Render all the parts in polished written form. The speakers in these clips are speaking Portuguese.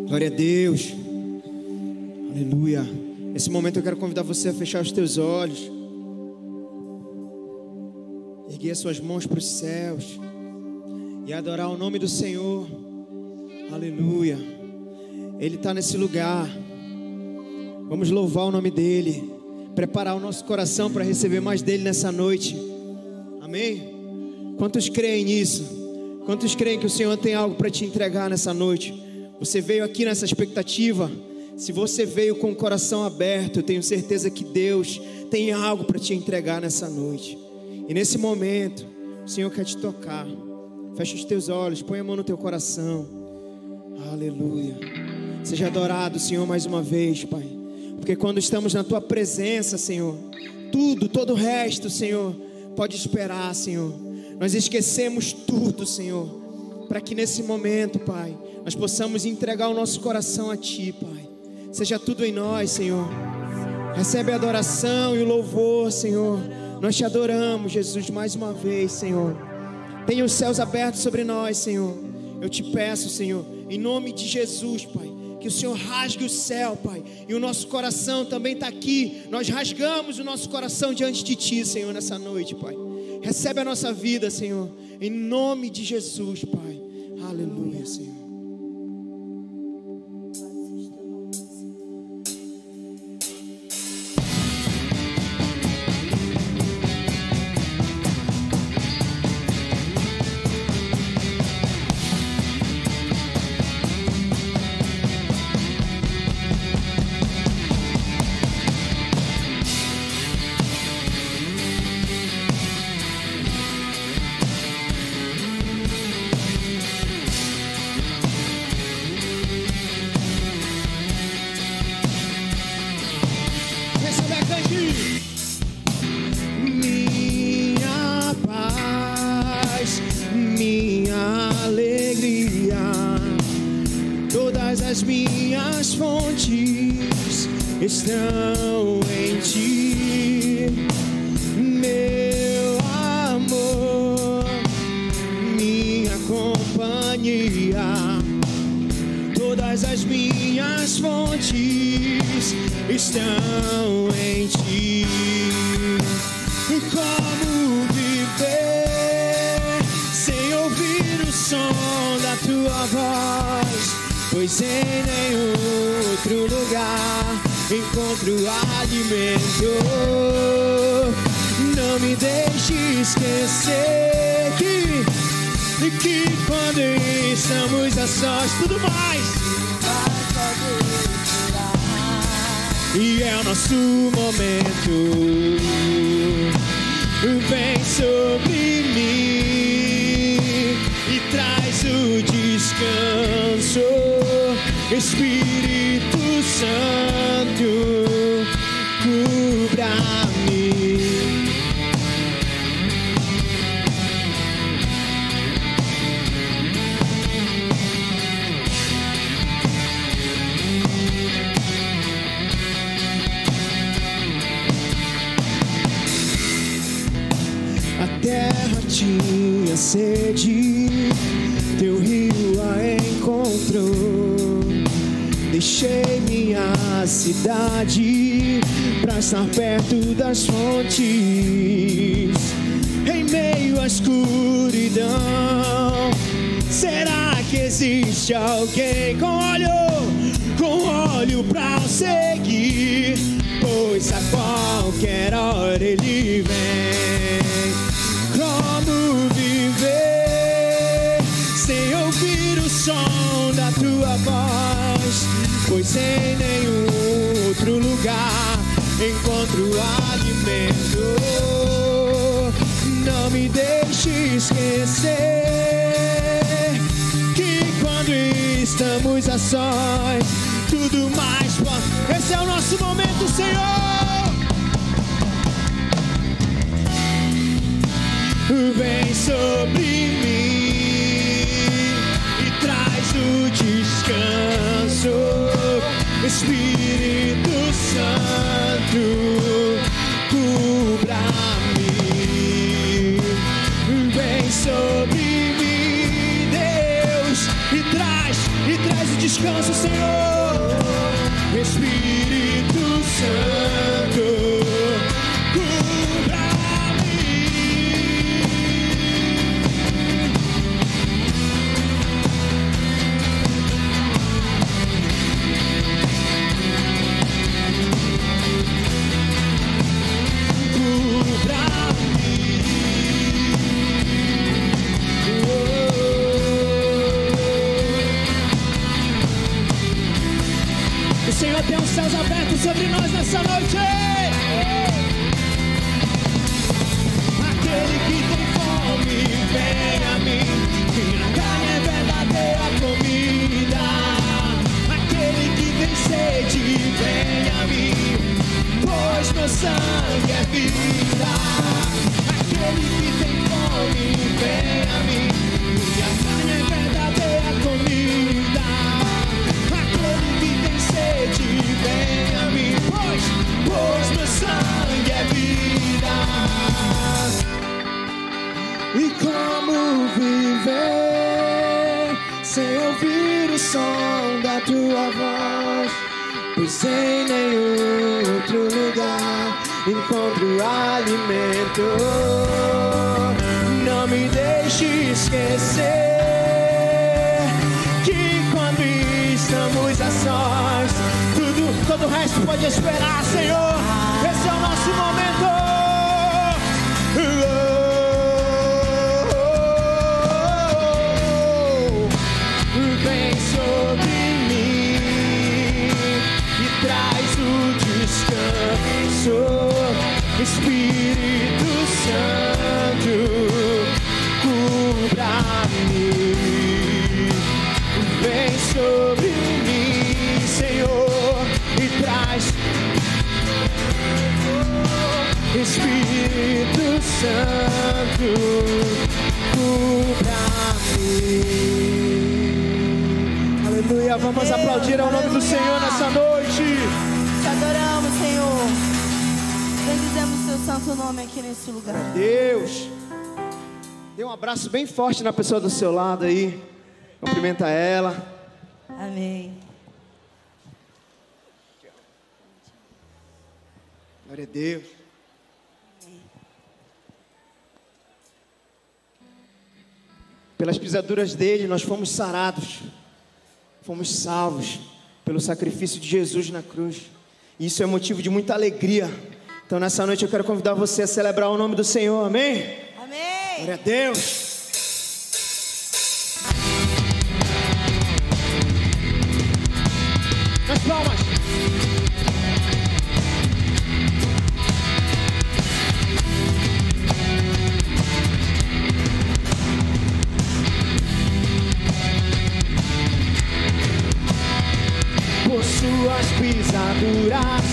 Glória a Deus. Aleluia. Nesse momento eu quero convidar você a fechar os teus olhos, erguer as suas mãos para os céus e adorar o nome do Senhor. Aleluia. Ele está nesse lugar. Vamos louvar o nome dEle, preparar o nosso coração para receber mais dEle nessa noite. Amém? Quantos creem nisso? Quantos creem que o Senhor tem algo para te entregar nessa noite? Você veio aqui nessa expectativa. Se você veio com o coração aberto, eu tenho certeza que Deus tem algo para te entregar nessa noite. E nesse momento, o Senhor quer te tocar. Fecha os teus olhos, põe a mão no teu coração. Aleluia. Seja adorado, Senhor, mais uma vez, Pai. Porque quando estamos na Tua presença, Senhor, todo o resto, Senhor, pode esperar, Senhor. Nós esquecemos tudo, Senhor, para que nesse momento, Pai, nós possamos entregar o nosso coração a Ti, Pai. Seja tudo em nós, Senhor. Recebe a adoração e o louvor, Senhor. Nós Te adoramos, Jesus, mais uma vez, Senhor. Tenha os céus abertos sobre nós, Senhor. Eu Te peço, Senhor, em nome de Jesus, Pai, que o Senhor rasgue o céu, Pai. E o nosso coração também está aqui. Nós rasgamos o nosso coração diante de Ti, Senhor, nessa noite, Pai. Recebe a nossa vida, Senhor, em nome de Jesus, Pai. Aleluia, Senhor. Estão em Ti, meu amor, minha companhia. Todas as minhas fontes estão em Ti. Como viver sem ouvir o som da Tua voz? Pois em nenhum outro lugar encontro alimento. Não me deixe esquecer que quando estamos a sós, tudo mais e é o nosso momento. Vem sobre mim e traz o descanso. Espírito Santo, cubra-me. A terra tinha sede, Teu rio a encontrou. Deixei minha cidade pra estar perto das fontes. Em meio à escuridão, será que existe alguém com óleo pra o seguir? Pois a qualquer hora Ele vem. Como viver sem ouvir o som da Tua voz? Pois em nenhum outro lugar encontro alimento. Não me deixe esquecer que quando estamos a sós, tudo mais pode. Esse é o nosso momento, Senhor. Vem sobre mim e traz o descanso. Espírito Santo, cubra-me. Vem sobre mim, Deus, descanso, Senhor. Espírito Santo, cubra-me. O Senhor tem os céus abertos sobre nós nessa noite. Aquele que tem fome, vem a mim. Minha carne é verdadeira comida. Aquele que tem sede, vem a mim, pois meu sangue é vida. Aquele que tem fome, vem a mim. Minha carne é verdadeira comida. Aquele que tem sede, vem a mim, pois meu sangue é vida. E como viver sem ouvir o som da tua voz? Pois em nenhum outro lugar encontro alimento. Não me deixe esquecer que quando estamos a sós, todo o resto pode esperar, Senhor. Esse é o nosso momento. Vem sobre mim e traz o descanso. Espírito Santo, cubra-me. Vem sobre mim, Senhor, e traz. Espírito Santo, cubra-me. Aleluia, vamos aplaudir ao nome do Senhor nessa noite. Te adoramos, Senhor. Bendizemos teu santo nome aqui nesse lugar. Deus, dê um abraço bem forte na pessoa do seu lado aí. Cumprimenta ela. Amém. Glória a Deus. Pelas pisaduras dele nós fomos sarados, fomos salvos pelo sacrifício de Jesus na cruz. E isso é motivo de muita alegria. Então nessa noite eu quero convidar você a celebrar o nome do Senhor, amém? Amém. Glória a Deus. Nas palmas. Por suas pisaduras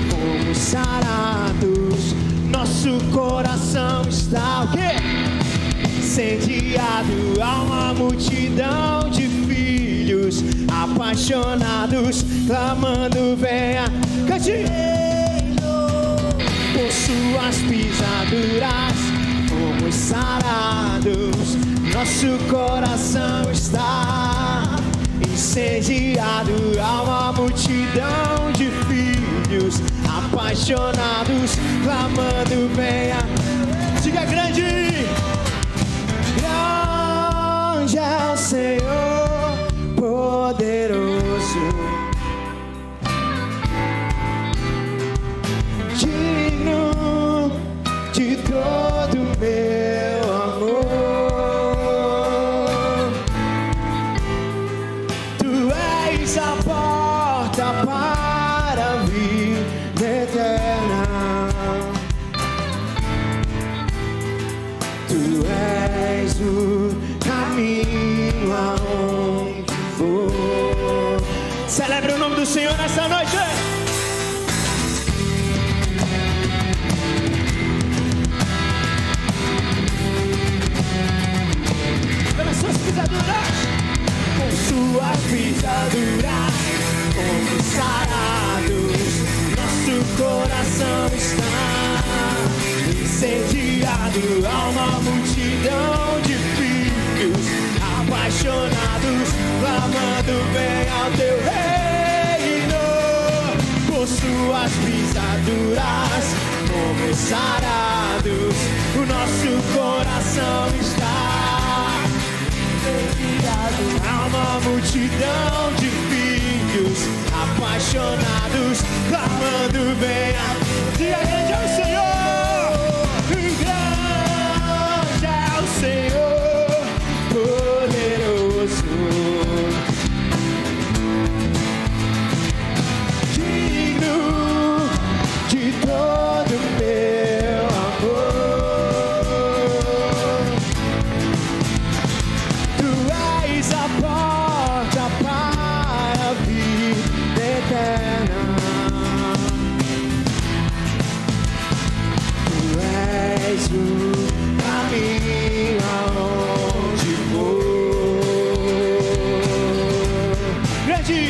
fomos sarados. Nosso coração está o quê? Incendiado a uma multidão de filhos apaixonados, clamando venha, cante. Por suas pisaduras fomos sarados. Nosso coração está incendiado a uma multidão de filhos apaixonados, clamando venha. Diga grande. Grande é o Senhor poderoso, digno de todo meu amor. Tu és a porta para a vida eterna. Tu és o caminho aonde vou. Celebre o nome do Senhor nessa noite. Pelas suas pisaduras, com suas pisaduras, fomos sarados. Nosso coração está incendiado a uma multidão de filhos apaixonados, clamando vem ao teu reino. Por suas pisaduras fomos sarados, o nosso coração está dedicado a uma multidão de filhos apaixonados, clamando vem ao dia grande é o Senhor, grande é o Senhor, poderoso, digno de todo meu amor. Tu és a porta para a vida eterna. Tu és o caminho aonde vou. Grande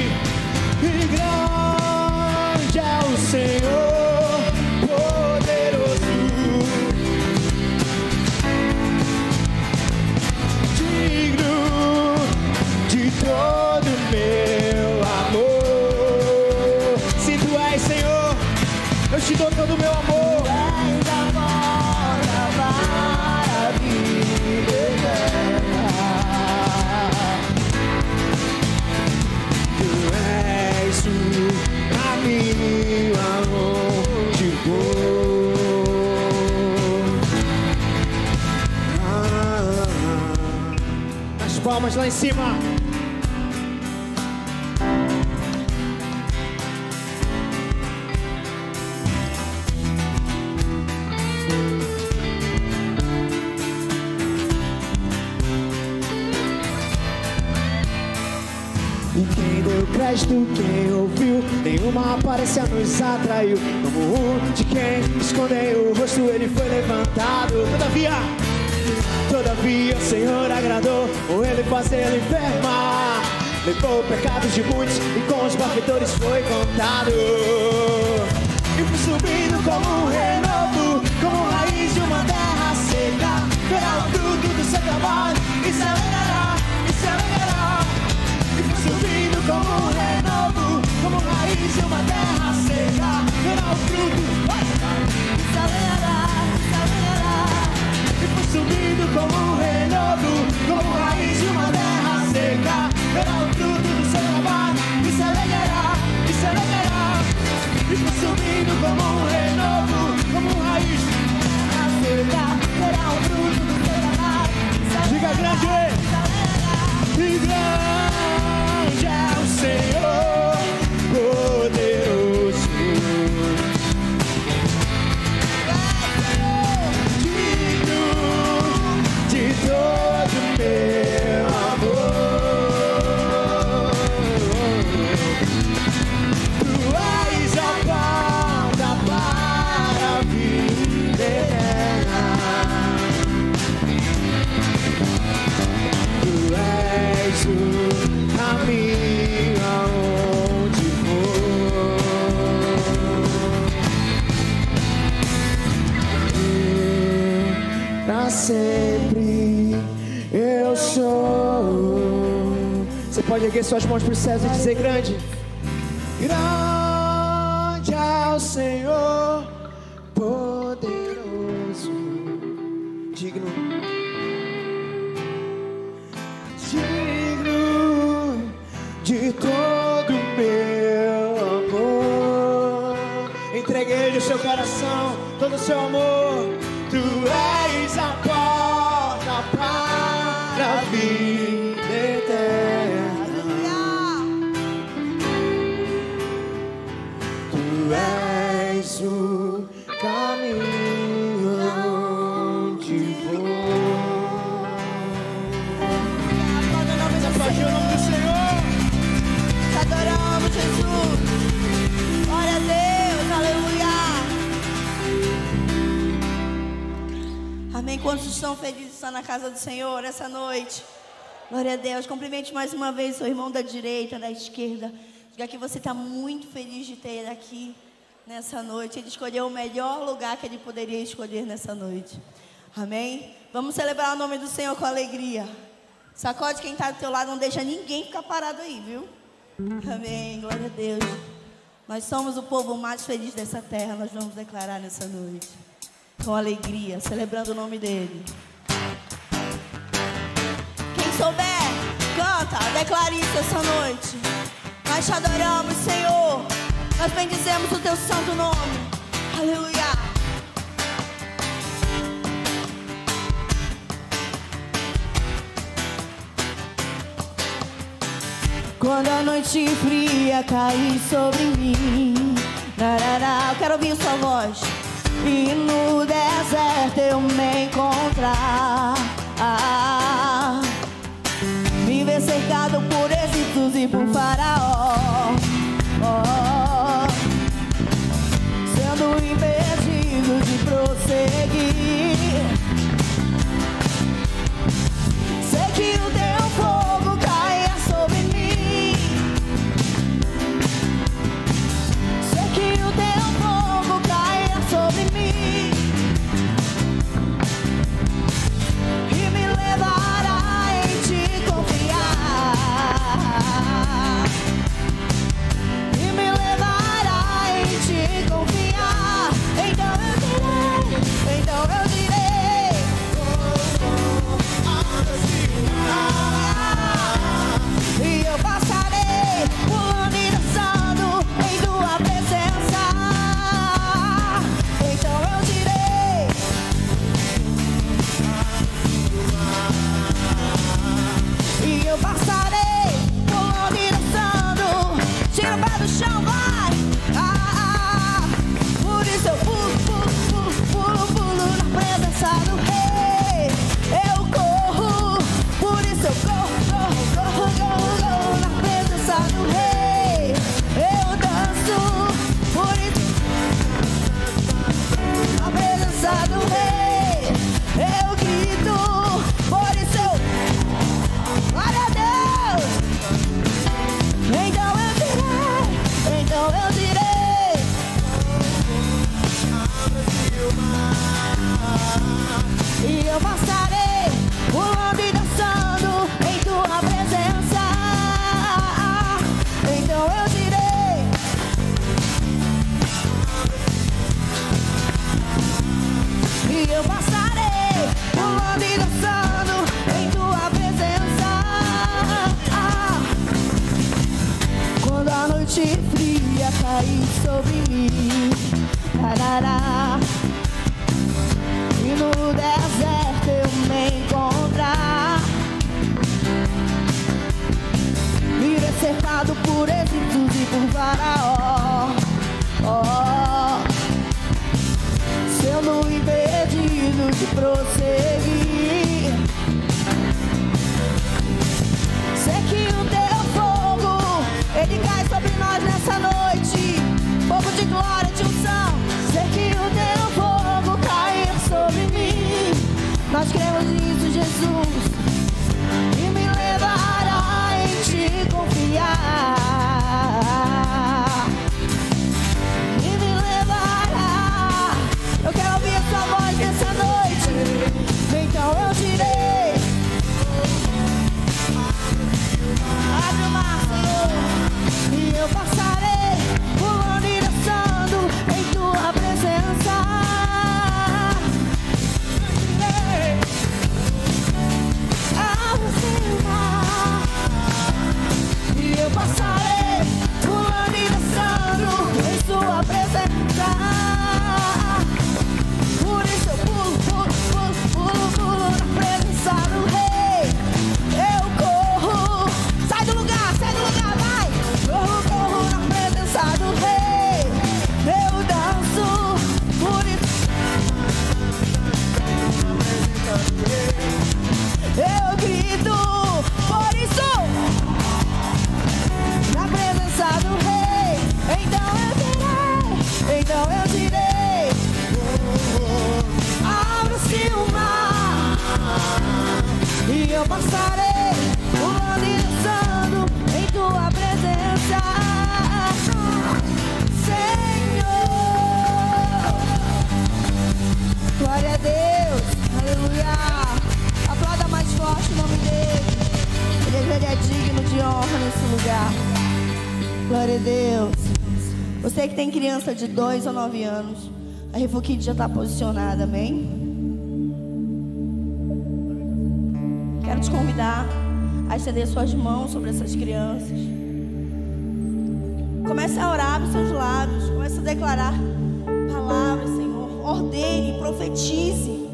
e grande é o Senhor, poderoso, digno de todo meu amor. Se tu és Senhor, eu te dou todo o meu amor. Tu és a porta para a vida eterna. Tu és o caminho aonde vou. As palmas lá em cima. E quem deu crédito, quem ouviu, nenhuma aparência nos atraiu. Como um de quem escondeu o rosto, ele foi levantado. Todavia o Senhor agradou, ou ele fazê-lo enfermar. Levou pecados de muitos e com os malfeitores foi contado. E foi subindo como um renovo, como raiz de uma terra seca. Verá o fruto do seu trabalho e se alegrará, e se alegrará. E foi subindo como um renovo, como raiz de uma terra seca. Verá o fruto, e se alegrará, e se alegrará. E foi subindo como um renovo, como raiz de uma terra seca. Verá o fruto do seu trabalho e se alegrará, e se alegrará. E foi subindo como um renovo, como raiz de uma terra seca. Verá o fruto do seu trabalho e se alegrará. Diga grande! E grande é o Senhor, poderoso, digno de todo meu amor. Tu és a porta para a vida eterna. Tu és o caminho aonde vou. Pra sempre eu sou. Você pode erguer suas mãos para os céus e dizer grande. Grande é o Senhor, poderoso, digno. Digno de todo meu amor. Entreguei-lhe o seu coração, todo o seu amor. Tu és a porta para a vida eterna. Tu és o caminho onde vou. Aplaude o nome do Senhor. Te adoramos, Jesus. Glória a Deus, aleluia. Amém. Quantos estão felizes de estar na casa do Senhor essa noite? Glória a Deus. Cumprimente mais uma vez seu irmão da direita, da esquerda. Diga que você está muito feliz de ter ele aqui nessa noite. Ele escolheu o melhor lugar que ele poderia escolher nessa noite. Amém? Vamos celebrar o nome do Senhor com alegria. Sacode quem está do teu lado, não deixa ninguém ficar parado aí, viu? Amém, glória a Deus. Nós somos o povo mais feliz dessa terra, nós vamos declarar nessa noite. Com alegria, celebrando o nome dele. Quem souber, canta, declare isso essa noite. Nós te adoramos, Senhor. Nós bendizemos o teu santo nome. Aleluia. Quando a noite fria cair sobre mim, eu quero ouvir sua voz. E no deserto eu me encontrar, me ver cercado por exércitos e por faraó, sendo impedido de prosseguir. Sei que o teu fogo caia sobre mim. Sei que o teu fogo caia sobre mim e me levará em te confiar, e me levará em te confiar. Então eu direi, e eu passarei pulando e dançando em tua presença. Então eu direi, e eu passarei pulando e dançando. Tira o pé do chão, vai. Por isso eu pulo na presença do rei. Eu corro, por isso eu corro na presença do rei. Eu danço, por isso na presença do rei. Eu grito, por isso eu, glória a Deus. Então eu direi, e eu passarei pulando e dançando em tua presença. Então eu direi, e eu passarei pulando e dançando em tua presença. Quando a noite fria cair sobre mim, e no deserto eu me encontrar, me ver cercado por exércitos e por faraó, sendo impedido de prosseguir. Sei que o teu fogo, ele cai sobre nós nessa noite, fogo de glória, de unção. Sei que o teu fogo cair sobre mim. Nós cremos nisso, Jesus, e me levará em te confiar, e me levará. Eu quero ouvir a sua voz nessa noite. Então eu direi, abre o mar, Senhor, e eu passarei pulando e dançando Ele é digno de honra nesse lugar. Glória a Deus. Você que tem criança de 2 a 9 anos, a Revo Kids já está posicionada, amém? Quero te convidar a estender suas mãos sobre essas crianças. Comece a orar dos seus lábios. Comece a declarar palavras, Senhor. Ordene, profetize.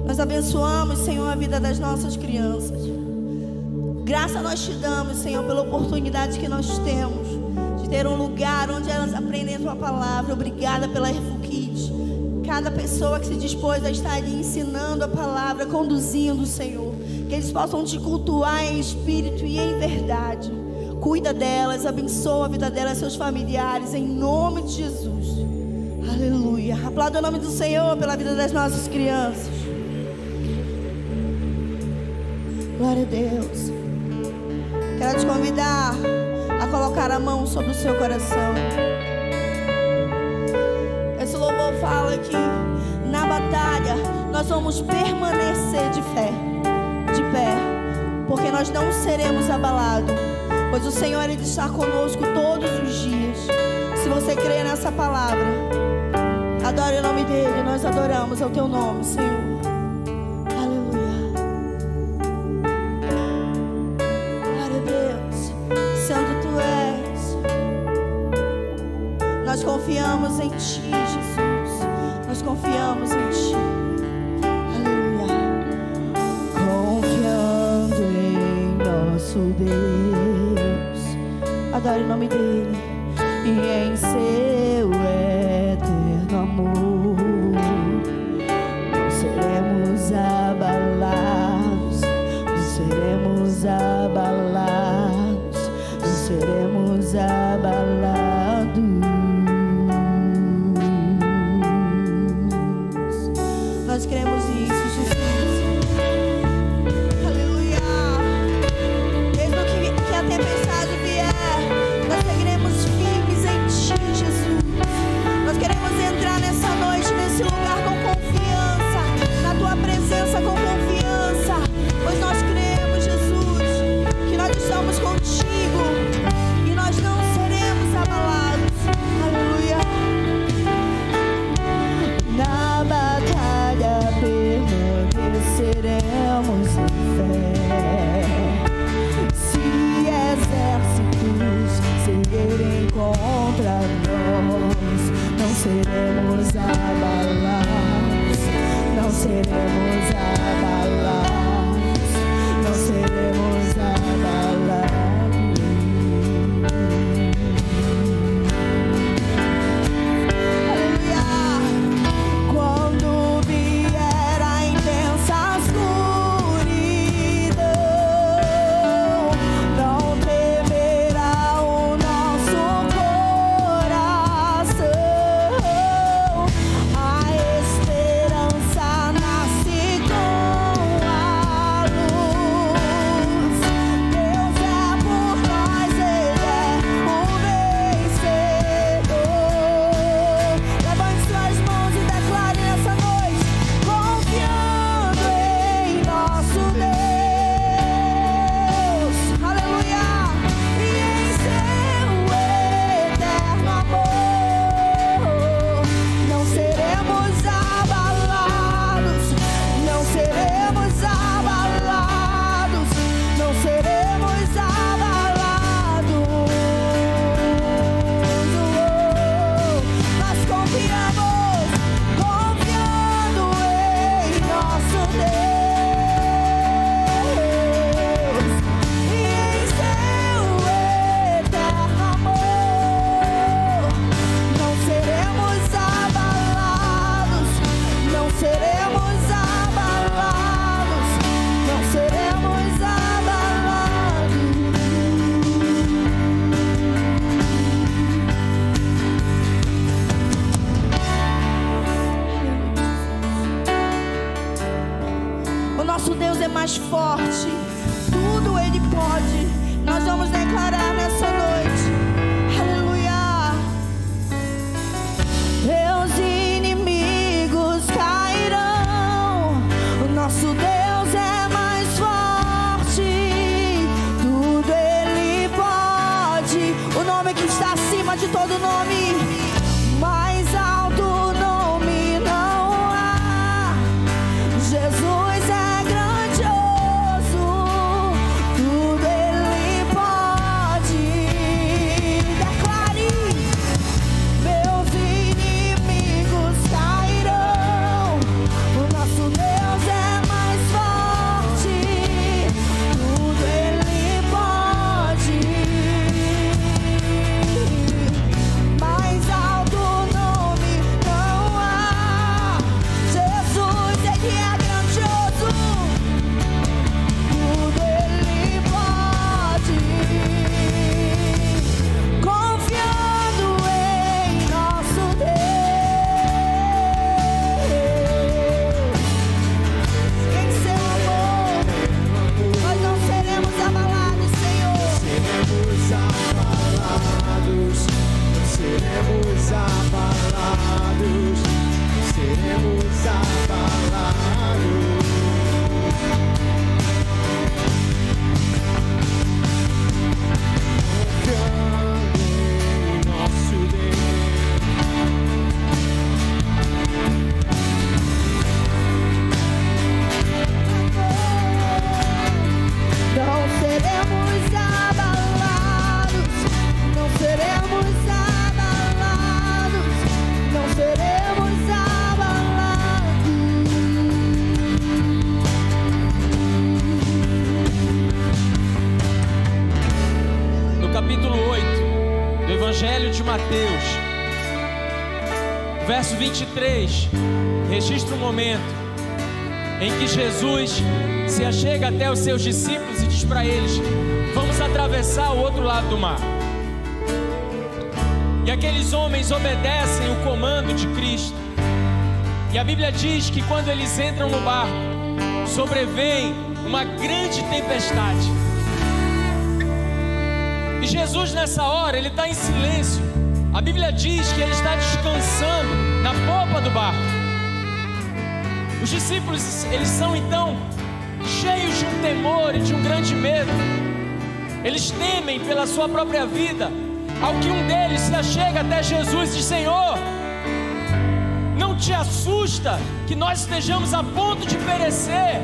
Nós abençoamos, Senhor, a vida das nossas crianças. Graça nós te damos, Senhor, pela oportunidade que nós temos de ter um lugar onde elas aprendem a tua palavra. Obrigada pela Revo Kids. Cada pessoa que se dispôs a estar ali ensinando a palavra, conduzindo, Senhor. Que eles possam te cultuar em espírito e em verdade. Cuida delas, abençoa a vida delas, seus familiares, em nome de Jesus. Aleluia. Aplauda o nome do Senhor pela vida das nossas crianças. Glória a Deus. Quero te convidar a colocar a mão sobre o seu coração. Esse louvor fala que na batalha nós vamos permanecer de pé, porque nós não seremos abalados, pois o Senhor Ele está conosco todos os dias. Se você crê nessa palavra, adore o nome dEle. Nós adoramos ao Teu nome, Senhor. Nós confiamos em Ti, Jesus. Nós confiamos em Ti. Aleluia. Confiando em nosso Deus. Adore o nome dEle. E em seu eterno amor. Não seremos abalados. Não seremos abalados. Não seremos abalados. Nós queremos isso, Jesus. Aleluia. Mesmo que a tempestade vier, nós seguiremos firmes em Ti, Jesus. Nós queremos entrar nessa noite, nesse lugar com confiança, na Tua presença com confiança, pois nós cremos, Jesus, que nós estamos contigo e nós não seremos abalados. Aleluia. Na batalha permaneceremos em fé. Se exércitos se erguerem contra nós, não seremos abalados, não seremos abalados, não seremos abalados. Nosso Deus é mais forte, tudo Ele pode. Nós vamos declarar nessa noite, aleluia. Teus inimigos cairão, o nosso Deus é mais forte, Mateus, verso 23, registra um momento em que Jesus se achega até os seus discípulos e diz para eles: vamos atravessar o outro lado do mar. E aqueles homens obedecem o comando de Cristo. E a Bíblia diz que quando eles entram no barco, sobrevém uma grande tempestade. E Jesus nessa hora, ele está em silêncio. A Bíblia diz que ele está descansando na popa do barco. Os discípulos, eles são então cheios de um temor e de um grande medo. Eles temem pela sua própria vida, ao que um deles se achega até Jesus e diz: Senhor, não te assusta que nós estejamos a ponto de perecer?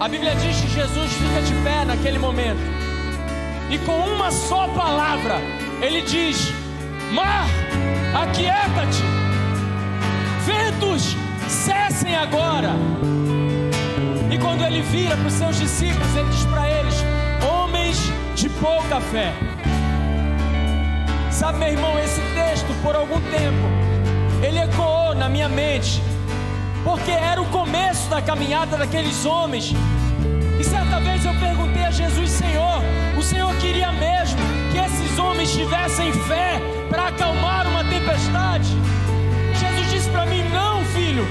A Bíblia diz que Jesus fica de pé naquele momento, e com uma só palavra ele diz: mar, aquieta-te, ventos, cessem agora. E quando ele vira para os seus discípulos, ele diz para eles: homens de pouca fé. Sabe, meu irmão, esse texto por algum tempo ele ecoou na minha mente, porque era o começo da caminhada daqueles homens. E certa vez eu perguntei a Jesus: Senhor, o Senhor queria mesmo que esses homens tivessem fé para acalmar uma tempestade? Jesus disse para mim: não, filho,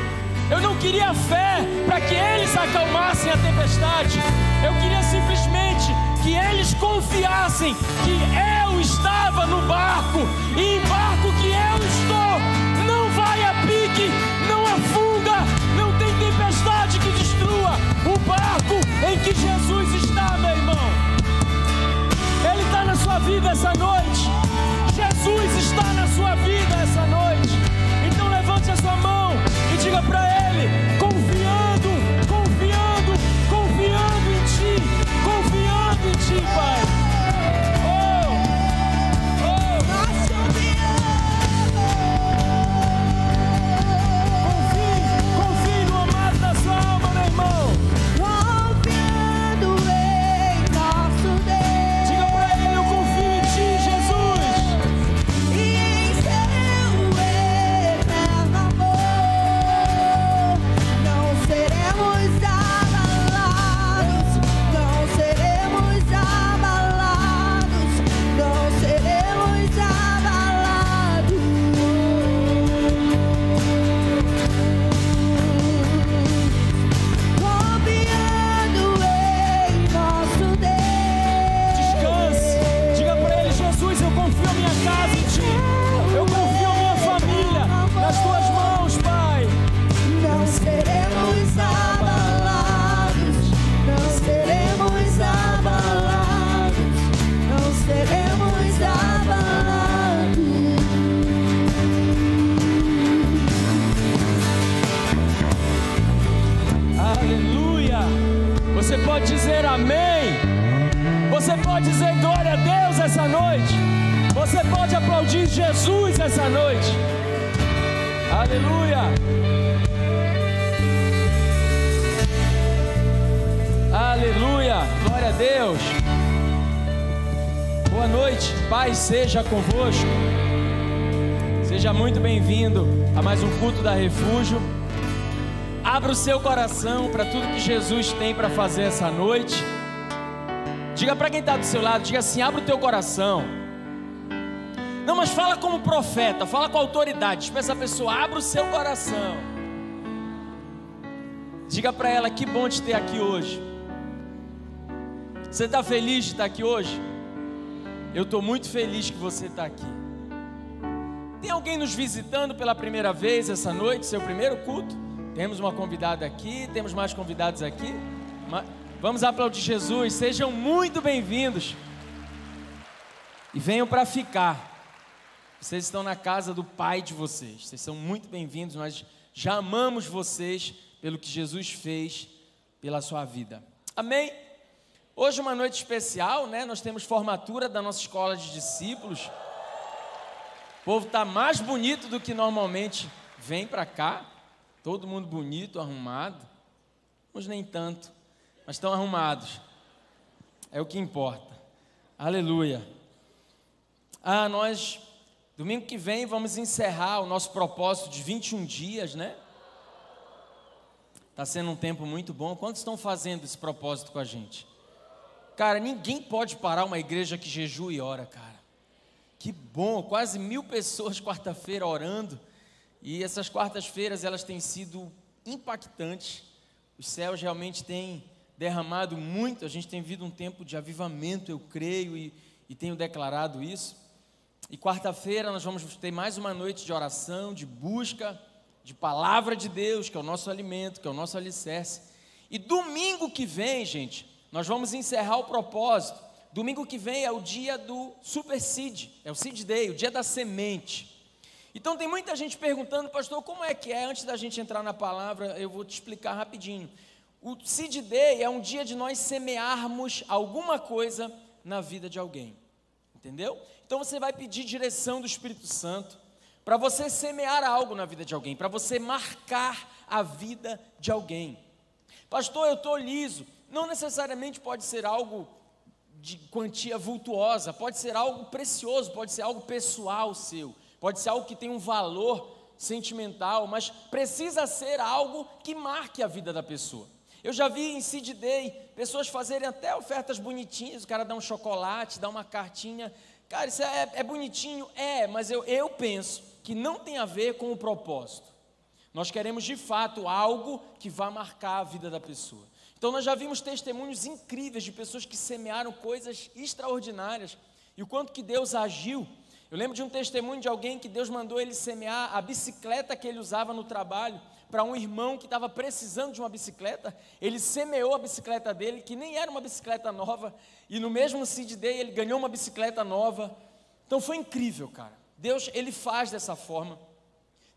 eu não queria fé para que eles acalmassem a tempestade. Eu queria simplesmente que eles confiassem que eu estava no barco, e em barco que eu estou, não vai a pique, não afunda, não tem tempestade que destrua o barco em que Jesus está, meu irmão. Ele está na sua vida essa noite. Jesus está na sua vida essa noite. Então levante a sua mão e diga para Ele: confiando, confiando, confiando em Ti, confiando em Ti, Pai. Confie no amado da sua alma, meu irmão. Confiando em nosso Deus. Diga para Ele: eu confio em Ti, Jesus. E em seu eterno amor, não seremos abalados, não seremos abalados, não seremos abalados. Confiando em nosso Deus. Descanse. Diga para Ele: Jesus, eu confio a minha casa em Ti. Eu confio a minha família nas Tuas mãos, Pai. Não seremos abalados, não seremos abalados, não seremos abalados. Aleluia. Você pode dizer amém. Você pode dizer glória a Deus essa noite. Você pode aplaudir Jesus essa noite. Aleluia. Aleluia. Glória a Deus. Boa noite. Paz seja convosco. Seja muito bem-vindo a mais um culto da Refúgio. Abra o seu coração para tudo que Jesus tem para fazer essa noite. Diga para quem está do seu lado, diga assim: abre o teu coração. Não, mas fala como profeta, fala com autoridade. Diz para essa pessoa: abra o seu coração. Diga para ela: que bom te ter aqui hoje. Você está feliz de estar aqui hoje? Eu estou muito feliz que você está aqui. Tem alguém nos visitando pela primeira vez essa noite, seu primeiro culto? Temos uma convidada aqui, temos mais convidados aqui. Vamos aplaudir Jesus. Sejam muito bem-vindos. E venham para ficar. Vocês estão na casa do Pai de vocês. Vocês são muito bem-vindos. Nós já amamos vocês pelo que Jesus fez pela sua vida. Amém? Hoje é uma noite especial, né? Nós temos formatura da nossa escola de discípulos. O povo está mais bonito do que normalmente vem para cá. Todo mundo bonito, arrumado. Uns nem tanto, mas estão arrumados. É o que importa. Aleluia. Nós, domingo que vem, vamos encerrar o nosso propósito de 21 dias, né? Está sendo um tempo muito bom. Quantos estão fazendo esse propósito com a gente? Cara, ninguém pode parar uma igreja que jejua e ora, cara. Que bom, quase 1000 pessoas quarta-feira orando. E essas quartas-feiras, elas têm sido impactantes. Os céus realmente têm derramado muito. A gente tem vivido um tempo de avivamento, eu creio, e tenho declarado isso. E quarta-feira nós vamos ter mais uma noite de oração, de busca, de palavra de Deus, que é o nosso alimento, que é o nosso alicerce. E domingo que vem, gente, nós vamos encerrar o propósito. Domingo que vem é o dia do Super Seed, é o Seed Day, o dia da semente. Então tem muita gente perguntando, pastor, como é que é? Antes da gente entrar na palavra, eu vou te explicar rapidinho. O Seed Day é um dia de nós semearmos alguma coisa na vida de alguém, entendeu? Então você vai pedir direção do Espírito Santo para você semear algo na vida de alguém, para você marcar a vida de alguém. Pastor, eu estou liso. Não necessariamente pode ser algo de quantia vultuosa, pode ser algo precioso, pode ser algo pessoal seu, pode ser algo que tem um valor sentimental, mas precisa ser algo que marque a vida da pessoa. Eu já vi em Seed Day pessoas fazerem até ofertas bonitinhas, o cara dá um chocolate, dá uma cartinha. Cara, isso é bonitinho? Mas eu penso que não tem a ver com o propósito. Nós queremos de fato algo que vá marcar a vida da pessoa. Então nós já vimos testemunhos incríveis de pessoas que semearam coisas extraordinárias e o quanto que Deus agiu. Eu lembro de um testemunho de alguém que Deus mandou ele semear a bicicleta que ele usava no trabalho para um irmão que estava precisando de uma bicicleta. Ele semeou a bicicleta dele, que nem era uma bicicleta nova, e no mesmo Seed Day ele ganhou uma bicicleta nova. Então foi incrível, cara. Deus, ele faz dessa forma.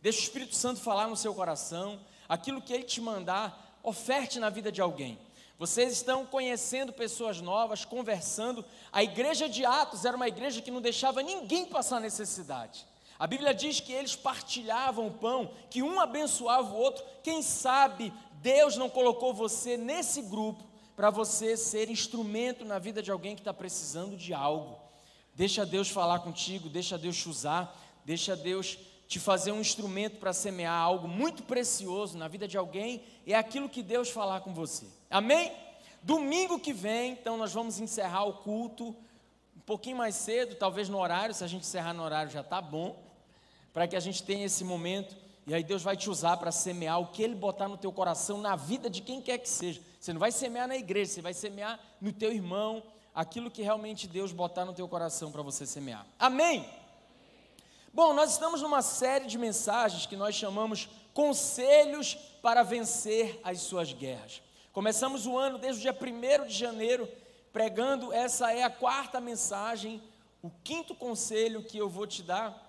Deixa o Espírito Santo falar no seu coração. Aquilo que ele te mandar, oferte na vida de alguém. Vocês estão conhecendo pessoas novas, conversando. A igreja de Atos era uma igreja que não deixava ninguém passar necessidade. A Bíblia diz que eles partilhavam o pão, que um abençoava o outro. Quem sabe Deus não colocou você nesse grupo para você ser instrumento na vida de alguém que está precisando de algo. Deixa Deus falar contigo, deixa Deus te usar, deixa Deus te fazer um instrumento para semear algo muito precioso na vida de alguém. É aquilo que Deus falar com você. Amém? Domingo que vem, então nós vamos encerrar o culto um pouquinho mais cedo, talvez no horário. Se a gente encerrar no horário já está bom, para que a gente tenha esse momento, e aí Deus vai te usar para semear o que Ele botar no teu coração, na vida de quem quer que seja. Você não vai semear na igreja, você vai semear no teu irmão, aquilo que realmente Deus botar no teu coração para você semear. Amém? Bom, nós estamos numa série de mensagens que nós chamamos Conselhos para Vencer as Suas Guerras. Começamos o ano desde o dia 1º de janeiro, pregando, essa é a 4ª mensagem, o 5º conselho que eu vou te dar.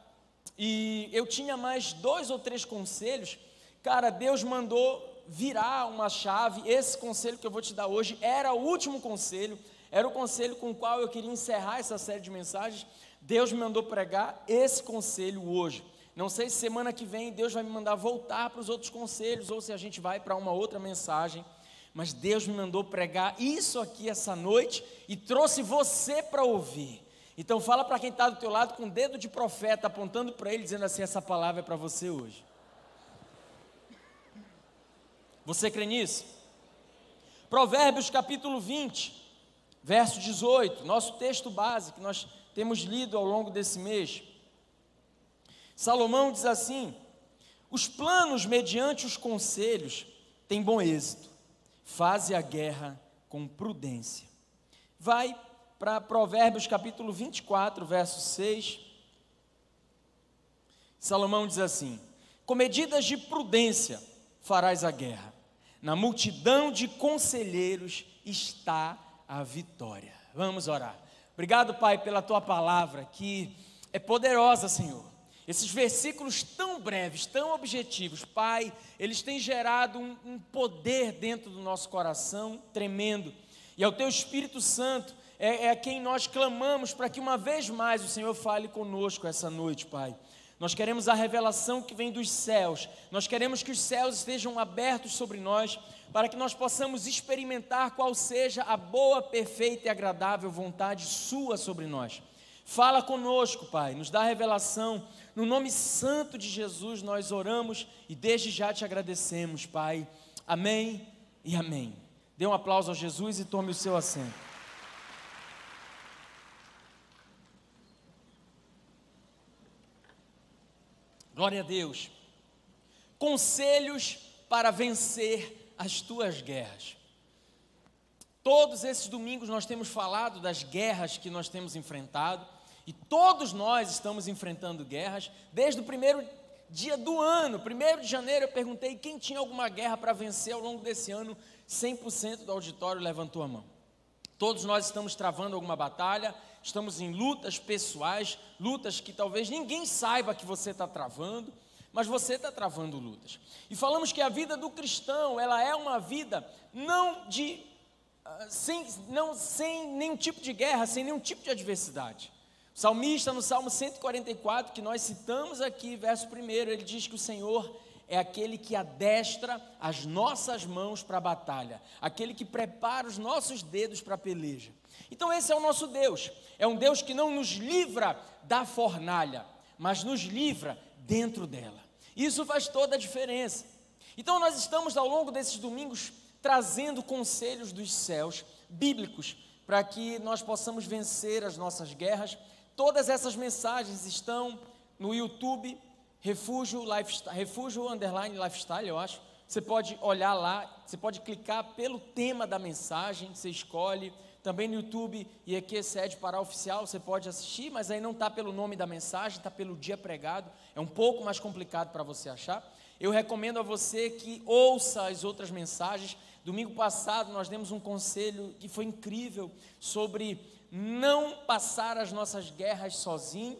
E eu tinha mais 2 ou 3 conselhos. Cara, Deus mandou virar uma chave. Esse conselho que eu vou te dar hoje era o último conselho, era o conselho com o qual eu queria encerrar essa série de mensagens. Deus me mandou pregar esse conselho hoje. Não sei se semana que vem Deus vai me mandar voltar para os outros conselhos, ou se a gente vai para uma outra mensagem, mas Deus me mandou pregar isso aqui essa noite e trouxe você para ouvir. Então fala para quem está do teu lado com o dedo de profeta, apontando para ele, dizendo assim: essa palavra é para você hoje. Você crê nisso? Provérbios capítulo 20, verso 18, nosso texto base que nós temos lido ao longo desse mês. Salomão diz assim: os planos mediante os conselhos têm bom êxito, faze a guerra com prudência. Vai para Provérbios capítulo 24, verso 6. Salomão diz assim: com medidas de prudência farás a guerra, na multidão de conselheiros está a vitória. Vamos orar. Obrigado, Pai, pela Tua palavra, que é poderosa, Senhor. Esses versículos tão breves, tão objetivos, Pai, eles têm gerado um poder dentro do nosso coração tremendo. E ao Teu Espírito Santo é a quem nós clamamos para que uma vez mais o Senhor fale conosco essa noite, Pai. Nós queremos a revelação que vem dos céus. Nós queremos que os céus estejam abertos sobre nós, para que nós possamos experimentar qual seja a boa, perfeita e agradável vontade Sua sobre nós. Fala conosco, Pai, nos dá revelação. No nome santo de Jesus nós oramos e desde já te agradecemos, Pai. Amém e amém. Dê um aplauso a Jesus e tome o seu assento. Glória a Deus. Conselhos para vencer as tuas guerras. Todos esses domingos nós temos falado das guerras que nós temos enfrentado, e todos nós estamos enfrentando guerras, desde o primeiro dia do ano, 1º de janeiro, eu perguntei quem tinha alguma guerra para vencer ao longo desse ano, 100% do auditório levantou a mão. Todos nós estamos travando alguma batalha, estamos em lutas pessoais, lutas que talvez ninguém saiba que você está travando, mas você está travando lutas. E falamos que a vida do cristão, ela é uma vida sem nenhum tipo de guerra, sem nenhum tipo de adversidade. O salmista, no Salmo 144, que nós citamos aqui, verso 1, ele diz que o Senhor é aquele que adestra as nossas mãos para a batalha, aquele que prepara os nossos dedos para a peleja. Então esse é o nosso Deus, é um Deus que não nos livra da fornalha, mas nos livra dentro dela. Isso faz toda a diferença. Então nós estamos ao longo desses domingos trazendo conselhos dos céus bíblicos para que nós possamos vencer as nossas guerras. Todas essas mensagens estão no YouTube, Refúgio _ Lifestyle, eu acho. Você pode olhar lá, você pode clicar pelo tema da mensagem, você escolhe. Também no YouTube, IEQ Sede Pará Oficial, você pode assistir, mas aí não está pelo nome da mensagem, está pelo dia pregado. É um pouco mais complicado para você achar. Eu recomendo a você que ouça as outras mensagens. Domingo passado nós demos um conselho que foi incrível sobre não passar as nossas guerras sozinho,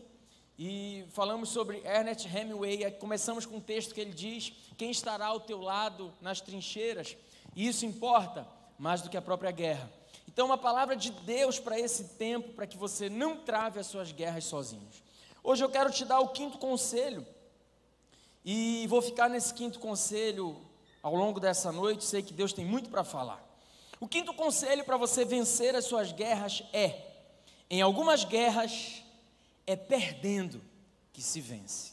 e falamos sobre Ernest Hemingway. Começamos com um texto que ele diz: quem estará ao teu lado nas trincheiras? E isso importa mais do que a própria guerra. Então uma palavra de Deus para esse tempo, para que você não trave as suas guerras sozinhos. Hoje eu quero te dar o 5º conselho, e vou ficar nesse 5º conselho ao longo dessa noite. Sei que Deus tem muito para falar. O 5º conselho para você vencer as suas guerras é: em algumas guerras é perdendo que se vence.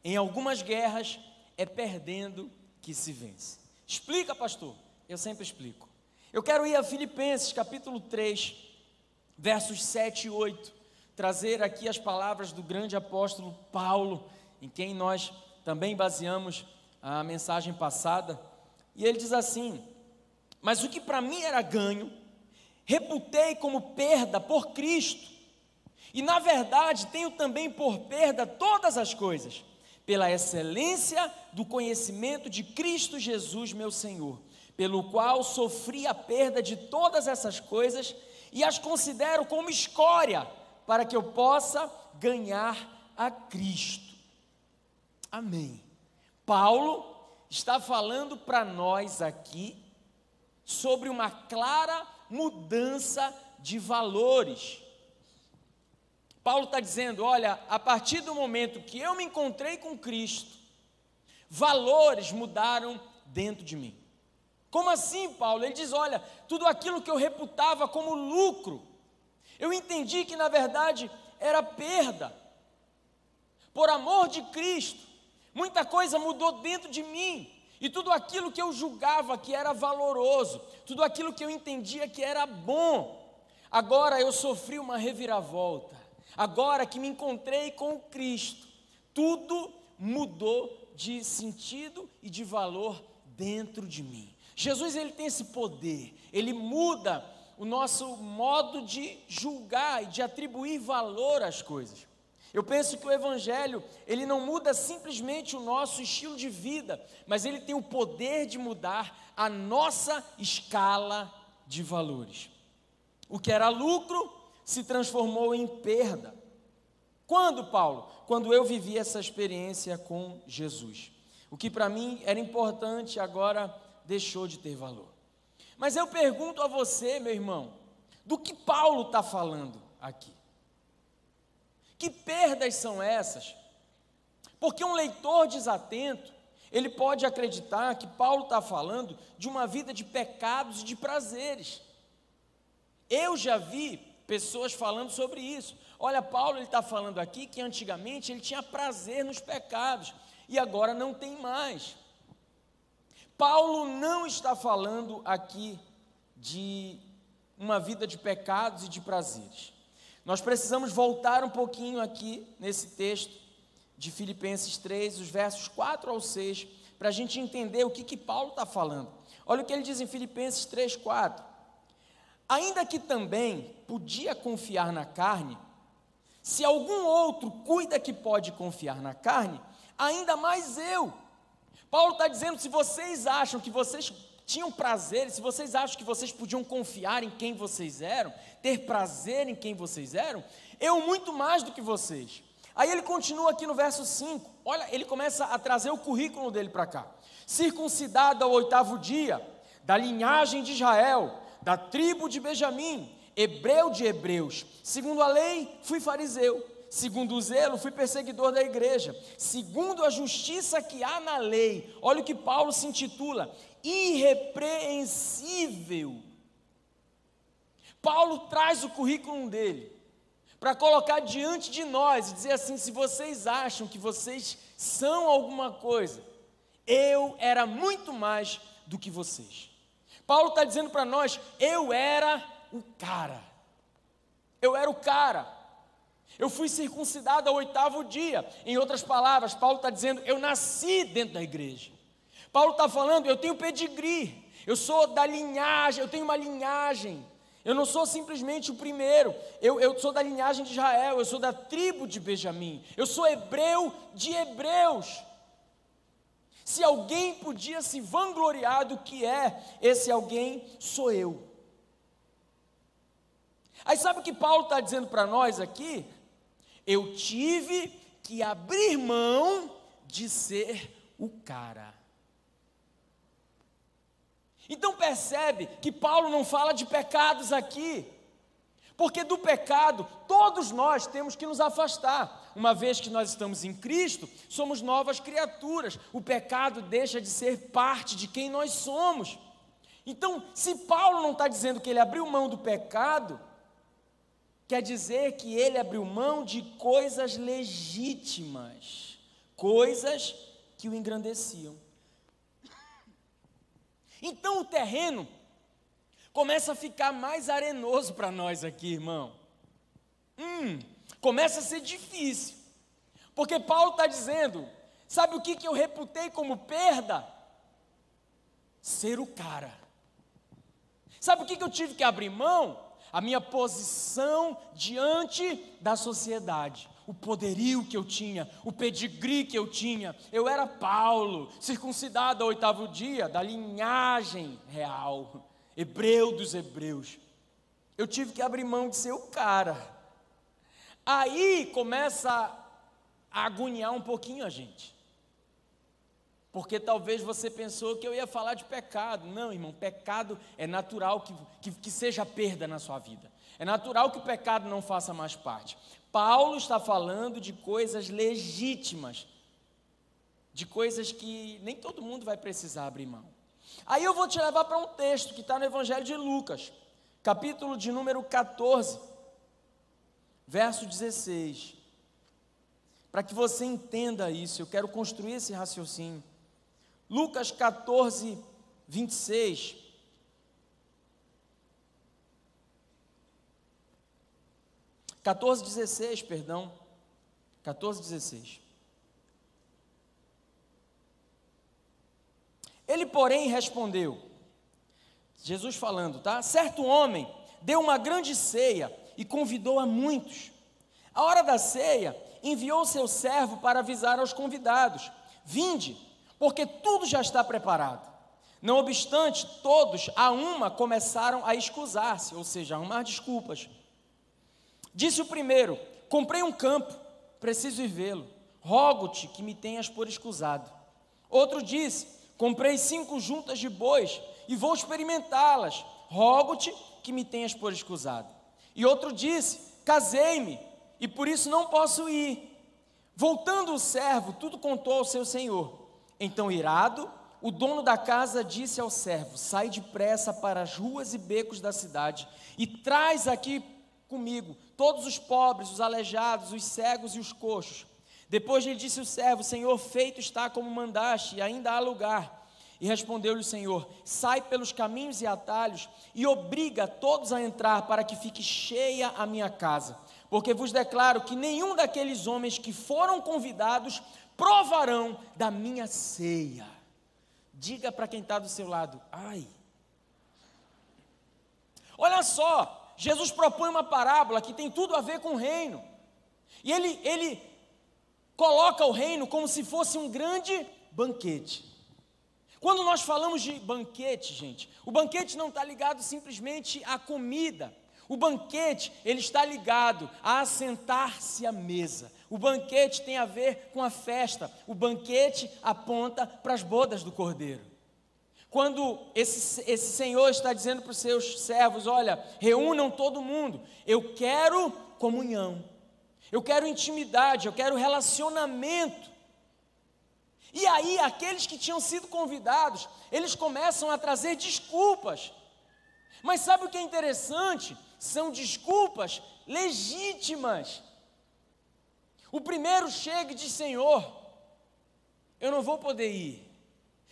Em algumas guerras é perdendo que se vence. Explica, pastor? Eu sempre explico. Eu quero ir a Filipenses capítulo 3, versos 7 e 8, trazer aqui as palavras do grande apóstolo Paulo, em quem nós também baseamos a mensagem passada. E ele diz assim: mas o que para mim era ganho, reputei como perda por Cristo, e na verdade tenho também por perda todas as coisas, pela excelência do conhecimento de Cristo Jesus meu Senhor, pelo qual sofri a perda de todas essas coisas e as considero como escória, para que eu possa ganhar a Cristo. Amém. Paulo está falando para nós aqui sobre uma clara mudança de valores. Paulo está dizendo: olha, a partir do momento que eu me encontrei com Cristo, valores mudaram dentro de mim. Como assim, Paulo? Ele diz: olha, tudo aquilo que eu reputava como lucro, eu entendi que na verdade era perda. Por amor de Cristo, muita coisa mudou dentro de mim, e tudo aquilo que eu julgava que era valoroso, tudo aquilo que eu entendia que era bom, agora eu sofri uma reviravolta. Agora que me encontrei com Cristo, tudo mudou de sentido e de valor dentro de mim. Jesus, ele tem esse poder, ele muda o nosso modo de julgar e de atribuir valor às coisas. Eu penso que o Evangelho, ele não muda simplesmente o nosso estilo de vida, mas ele tem o poder de mudar a nossa escala de valores. O que era lucro se transformou em perda. Quando, Paulo? Quando eu vivi essa experiência com Jesus. O que para mim era importante agora deixou de ter valor. Mas eu pergunto a você, meu irmão, do que Paulo está falando aqui? Que perdas são essas? Porque um leitor desatento, ele pode acreditar que Paulo está falando de uma vida de pecados e de prazeres. Eu já vi pessoas falando sobre isso. Olha, Paulo está falando aqui que antigamente ele tinha prazer nos pecados e agora não tem mais. Paulo não está falando aqui de uma vida de pecados e de prazeres. Nós precisamos voltar um pouquinho aqui nesse texto de Filipenses 3, os versos 4 ao 6, para a gente entender o que Paulo está falando. Olha o que ele diz em Filipenses 3, 4. Ainda que também podia confiar na carne, se algum outro cuida que pode confiar na carne, ainda mais eu. Paulo está dizendo, se vocês acham que vocês tinham prazer, se vocês acham que vocês podiam confiar em quem vocês eram, ter prazer em quem vocês eram, eu muito mais do que vocês. Aí ele continua aqui no verso 5, olha, ele começa a trazer o currículo dele para cá. Circuncidado ao 8º dia, da linhagem de Israel, da tribo de Benjamim, hebreu de hebreus, segundo a lei fui fariseu, segundo o zelo fui perseguidor da igreja, segundo a justiça que há na lei. Olha o que Paulo se intitula, irrepreensível. Paulo traz o currículo dele para colocar diante de nós e dizer assim, se vocês acham que vocês são alguma coisa, eu era muito mais do que vocês. Paulo está dizendo para nós, eu era o cara, eu fui circuncidado ao 8º dia. Em outras palavras, Paulo está dizendo, eu nasci dentro da igreja. Paulo está falando, eu tenho pedigree, eu sou da linhagem, eu tenho uma linhagem, eu não sou simplesmente o primeiro, eu sou da linhagem de Israel, eu sou da tribo de Benjamim, eu sou hebreu de hebreus. Se alguém podia se vangloriar do que é, esse alguém sou eu. Aí sabe o que Paulo está dizendo para nós aqui? Eu tive que abrir mão de ser o cara. Então percebe que Paulo não fala de pecados aqui, porque do pecado todos nós temos que nos afastar. Uma vez que nós estamos em Cristo, somos novas criaturas, o pecado deixa de ser parte de quem nós somos. Então, se Paulo não está dizendo que ele abriu mão do pecado, quer dizer que ele abriu mão de coisas legítimas, coisas que o engrandeciam. Então o terreno começa a ficar mais arenoso para nós aqui, irmão. Começa a ser difícil, porque Paulo está dizendo, sabe o que eu reputei como perda? Ser o cara. Sabe o que eu tive que abrir mão? A minha posição diante da sociedade, o poderio que eu tinha, o pedigree que eu tinha. Eu era Paulo, circuncidado ao 8º dia, da linhagem real, hebreu dos hebreus. Eu tive que abrir mão de ser o cara. Aí começa a agoniar um pouquinho a gente, porque talvez você pensou que eu ia falar de pecado. Não, irmão, pecado é natural que seja perda na sua vida, é natural que o pecado não faça mais parte. Paulo está falando de coisas legítimas, de coisas que nem todo mundo vai precisar abrir mão. Aí eu vou te levar para um texto que está no Evangelho de Lucas, capítulo de número 14, verso 16, para que você entenda isso. Eu quero construir esse raciocínio. Lucas 14, 26. Catorze, 16, perdão. 14, 16. Ele, porém, respondeu, Jesus falando, tá? Certo homem deu uma grande ceia e convidou a muitos. À hora da ceia, enviou seu servo para avisar aos convidados: vinde, porque tudo já está preparado. Não obstante, todos a uma começaram a escusar-se, ou seja, a arrumar desculpas. Disse o primeiro: comprei um campo, preciso ir vê-lo, rogo-te que me tenhas por escusado. Outro disse: comprei 5 juntas de bois e vou experimentá-las, rogo-te que me tenhas por escusado. E outro disse: casei-me e por isso não posso ir. Voltando o servo, tudo contou ao seu senhor. Então, irado, o dono da casa disse ao servo: sai depressa para as ruas e becos da cidade e traz aqui comigo todos os pobres, os aleijados, os cegos e os coxos. Depois lhe disse o servo: Senhor, feito está como mandaste, e ainda há lugar. E respondeu-lhe o Senhor: sai pelos caminhos e atalhos, e obriga todos a entrar, para que fique cheia a minha casa. Porque vos declaro que nenhum daqueles homens que foram convidados provarão da minha ceia. Diga para quem está do seu lado: ai. Olha só, Jesus propõe uma parábola que tem tudo a ver com o reino. E ele coloca o reino como se fosse um grande banquete. Quando nós falamos de banquete, gente, o banquete não está ligado simplesmente à comida. O banquete, ele está ligado a assentar-se à mesa. O banquete tem a ver com a festa. O banquete aponta para as bodas do Cordeiro. Quando esse Senhor está dizendo para os seus servos: olha, reúnam todo mundo, eu quero comunhão, eu quero intimidade, eu quero relacionamento. E aí, aqueles que tinham sido convidados, eles começam a trazer desculpas. Mas sabe o que é interessante? São desculpas legítimas. O primeiro chega e diz: Senhor, eu não vou poder ir,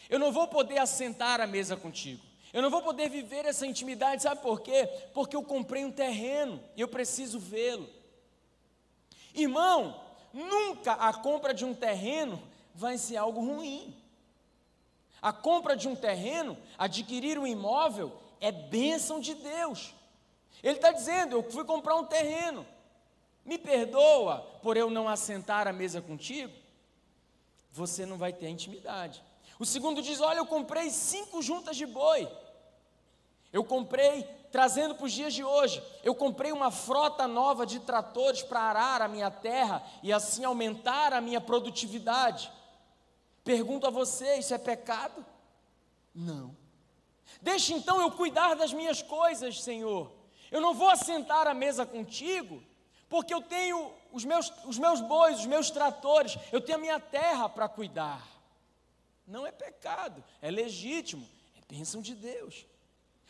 eu não vou poder assentar à mesa contigo, eu não vou poder viver essa intimidade. Sabe por quê? Porque eu comprei um terreno e eu preciso vê-lo. Irmão, nunca a compra de um terreno vai ser algo ruim. A compra de um terreno, adquirir um imóvel, é bênção de Deus. Ele está dizendo: eu fui comprar um terreno, me perdoa por eu não assentar à mesa contigo. Você não vai ter intimidade. O segundo diz: olha, eu comprei 5 juntas de boi, eu comprei, trazendo para os dias de hoje, eu comprei uma frota nova de tratores para arar a minha terra e assim aumentar a minha produtividade. Pergunto a você: isso é pecado? Não. Deixa então eu cuidar das minhas coisas, Senhor. Eu não vou assentar à mesa contigo, porque eu tenho os meus bois, os meus tratores, eu tenho a minha terra para cuidar. Não é pecado, é legítimo, é bênção de Deus.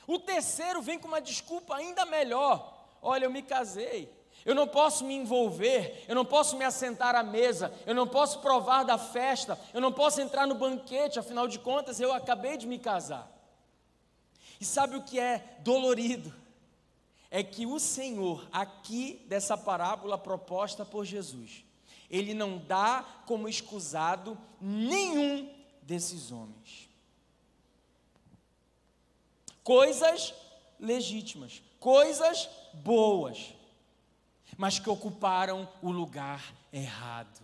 O terceiro vem com uma desculpa ainda melhor: olha, eu me casei, eu não posso me envolver, eu não posso me assentar à mesa, eu não posso provar da festa, eu não posso entrar no banquete, afinal de contas eu acabei de me casar. E sabe o que é dolorido? É que o Senhor, aqui dessa parábola proposta por Jesus, Ele não dá como escusado nenhum desses homens. Coisas legítimas, coisas boas, mas que ocuparam o lugar errado.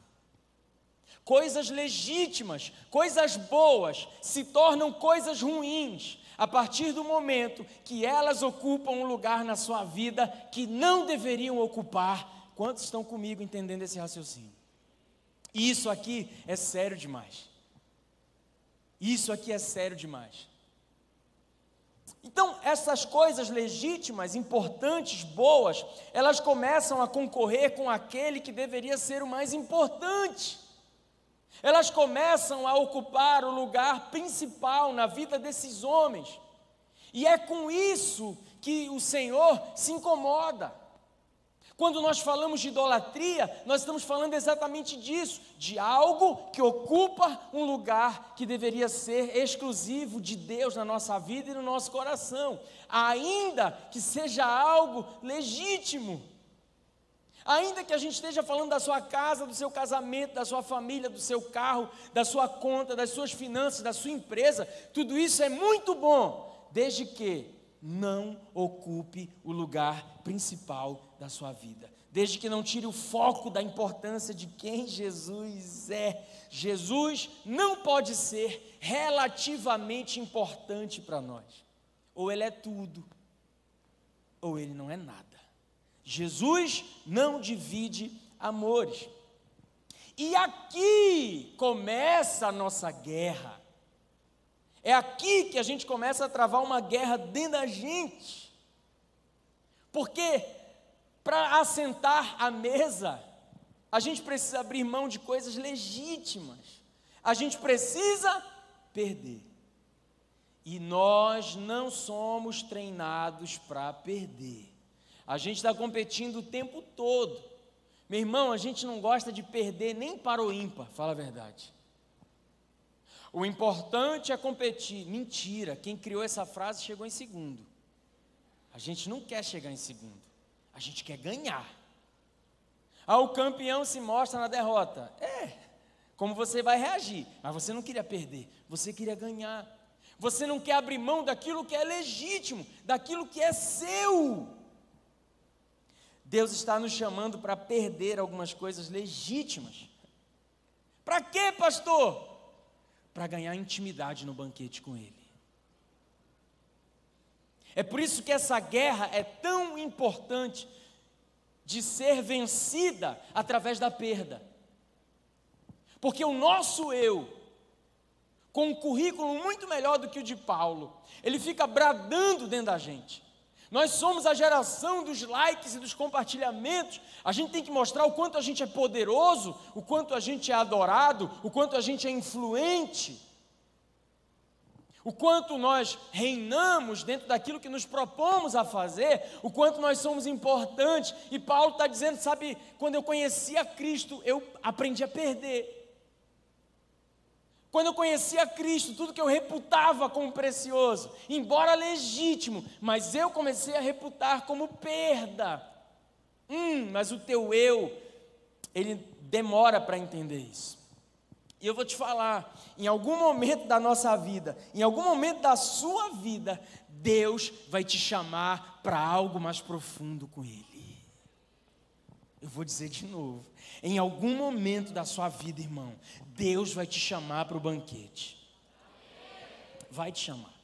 Coisas legítimas, coisas boas, se tornam coisas ruins a partir do momento que elas ocupam um lugar na sua vida que não deveriam ocupar. Quantos estão comigo entendendo esse raciocínio? Isso aqui é sério demais. Isso aqui é sério demais. Então, essas coisas legítimas, importantes, boas, elas começam a concorrer com aquele que deveria ser o mais importante. Elas começam a ocupar o lugar principal na vida desses homens. E é com isso que o Senhor se incomoda. Quando nós falamos de idolatria, nós estamos falando exatamente disso, de algo que ocupa um lugar que deveria ser exclusivo de Deus na nossa vida e no nosso coração, ainda que seja algo legítimo. Ainda que a gente esteja falando da sua casa, do seu casamento, da sua família, do seu carro, da sua conta, das suas finanças, da sua empresa, tudo isso é muito bom, desde que não ocupe o lugar principal da sua vida, desde que não tire o foco da importância de quem Jesus é. Jesus não pode ser relativamente importante para nós, ou Ele é tudo, ou Ele não é nada. Jesus não divide amores. E aqui começa a nossa guerra. É aqui que a gente começa a travar uma guerra dentro da gente. Porque para assentar à mesa, a gente precisa abrir mão de coisas legítimas. A gente precisa perder. E nós não somos treinados para perder. a gente está competindo o tempo todo. Meu irmão, a gente não gosta de perder nem para o ímpar, fala a verdade. O importante é competir. Mentira, quem criou essa frase chegou em segundo. A gente não quer chegar em segundo, a gente quer ganhar. O campeão se mostra na derrota. Como você vai reagir? Mas você não queria perder, você queria ganhar. Você não quer abrir mão daquilo que é legítimo, daquilo que é seu. Deus está nos chamando para perder algumas coisas legítimas. Para quê, pastor? Para ganhar intimidade no banquete com Ele. É por isso que essa guerra é tão importante de ser vencida através da perda. Porque o nosso eu, com um currículo muito melhor do que o de Paulo, ele fica bradando dentro da gente. Nós somos a geração dos likes e dos compartilhamentos. A gente tem que mostrar o quanto a gente é poderoso, o quanto a gente é adorado, o quanto a gente é influente, o quanto nós reinamos dentro daquilo que nos propomos a fazer, o quanto nós somos importantes. E Paulo está dizendo, sabe, quando eu conheci a Cristo, eu aprendi a perder. Quando eu conheci a Cristo, tudo que eu reputava como precioso, embora legítimo, mas eu comecei a reputar como perda. Mas o teu eu, ele demora para entender isso. E eu vou te falar, em algum momento da nossa vida, em algum momento da sua vida, Deus vai te chamar para algo mais profundo com Ele. Eu vou dizer de novo, em algum momento da sua vida, irmão, Deus vai te chamar para o banquete. Vai te chamar.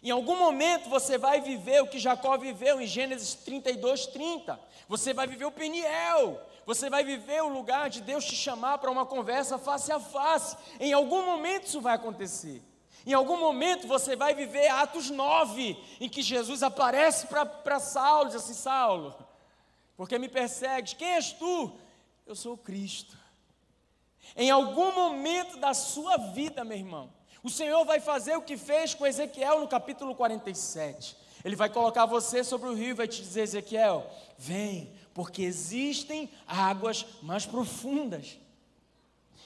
Em algum momento você vai viver o que Jacó viveu em Gênesis 32:30. Você vai viver o Peniel. Você vai viver o lugar de Deus te chamar para uma conversa face a face. Em algum momento isso vai acontecer. Em algum momento você vai viver Atos 9, em que Jesus aparece para Saulo, diz assim: Saulo, por que me persegues? Quem és tu? Eu sou o Cristo. Em algum momento da sua vida, meu irmão, o Senhor vai fazer o que fez com Ezequiel no capítulo 47. Ele vai colocar você sobre o rio e vai te dizer: Ezequiel, vem, porque existem águas mais profundas.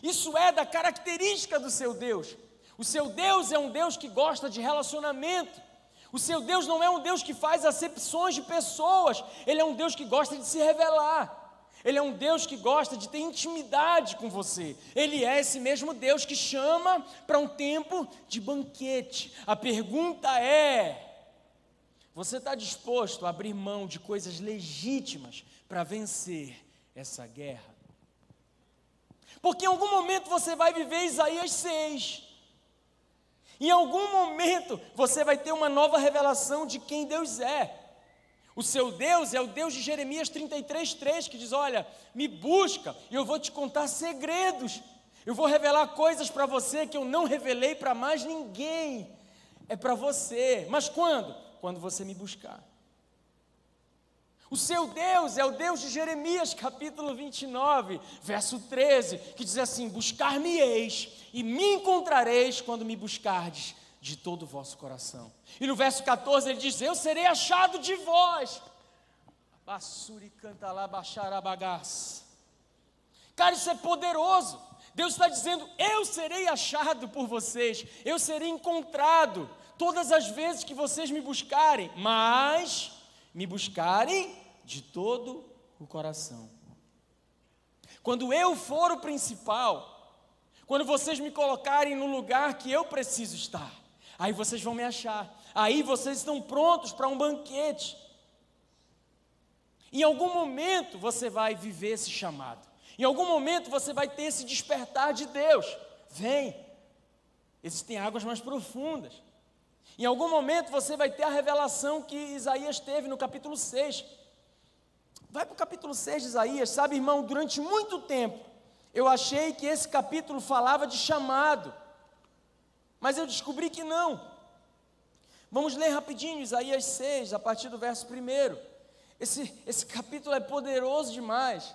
Isso é da característica do seu Deus. O seu Deus é um Deus que gosta de relacionamento. O seu Deus não é um Deus que faz acepções de pessoas. Ele é um Deus que gosta de se revelar. Ele é um Deus que gosta de ter intimidade com você. Ele é esse mesmo Deus que chama para um tempo de banquete. A pergunta é: você está disposto a abrir mão de coisas legítimas para vencer essa guerra? Porque em algum momento você vai viver Isaías 6. Em algum momento você vai ter uma nova revelação de quem Deus é. O seu Deus é o Deus de Jeremias 33:3, que diz: olha, me busca e eu vou te contar segredos. Eu vou revelar coisas para você que eu não revelei para mais ninguém. É para você. Mas quando? Quando você me buscar. O seu Deus é o Deus de Jeremias capítulo 29, verso 13, que diz assim: buscar-me-eis e me encontrareis quando me buscardes de todo o vosso coração. E no verso 14 ele diz: eu serei achado de vós. Basuri canta lá, baixarabagás. Cara, isso é poderoso. Deus está dizendo: eu serei achado por vocês, eu serei encontrado todas as vezes que vocês me buscarem, mas me buscarem de todo o coração. Quando eu for o principal, quando vocês me colocarem no lugar que eu preciso estar, aí vocês vão me achar, aí vocês estão prontos para um banquete. Em algum momento você vai viver esse chamado, em algum momento você vai ter esse despertar de Deus: vem, existem águas mais profundas. Em algum momento você vai ter a revelação que Isaías teve no capítulo 6. Vai para o capítulo 6 de Isaías. Sabe, irmão, durante muito tempo eu achei que esse capítulo falava de chamado, mas eu descobri que não. Vamos ler rapidinho Isaías 6, a partir do verso 1. Esse capítulo é poderoso demais.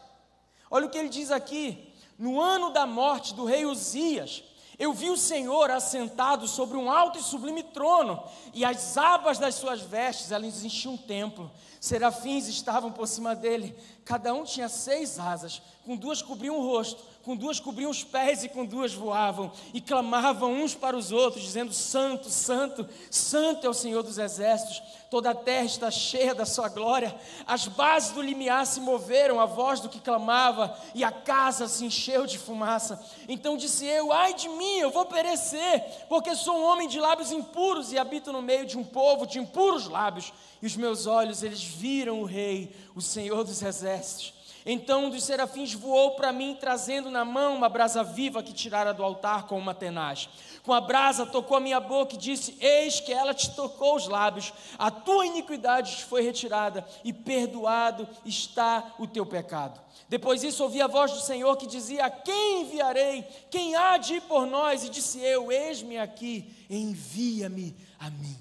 Olha o que ele diz aqui: no ano da morte do rei Uzias, Eu vi o Senhor assentado sobre um alto e sublime trono, e as abas das suas vestes, elas enchiam o templo. Serafins estavam por cima dele, cada um tinha 6 asas, com 2 cobriam o rosto, com 2 cobriam os pés e com 2 voavam, e clamavam uns para os outros, dizendo: Santo, Santo, Santo é o Senhor dos exércitos, toda a terra está cheia da sua glória. As bases do limiar se moveram à voz do que clamava, e a casa se encheu de fumaça. Então disse eu: ai de mim, eu vou perecer, porque sou um homem de lábios impuros, e habito no meio de um povo de impuros lábios, e os meus olhos, eles viram o Rei, o Senhor dos exércitos. Então um dos serafins voou para mim, trazendo na mão uma brasa viva que tirara do altar com uma tenaz. Com a brasa tocou a minha boca e disse: eis que ela te tocou os lábios, a tua iniquidade te foi retirada, e perdoado está o teu pecado. Depois disso ouvi a voz do Senhor que dizia: a quem enviarei? Quem há de ir por nós? E disse eu: eis-me aqui, envia-me a mim.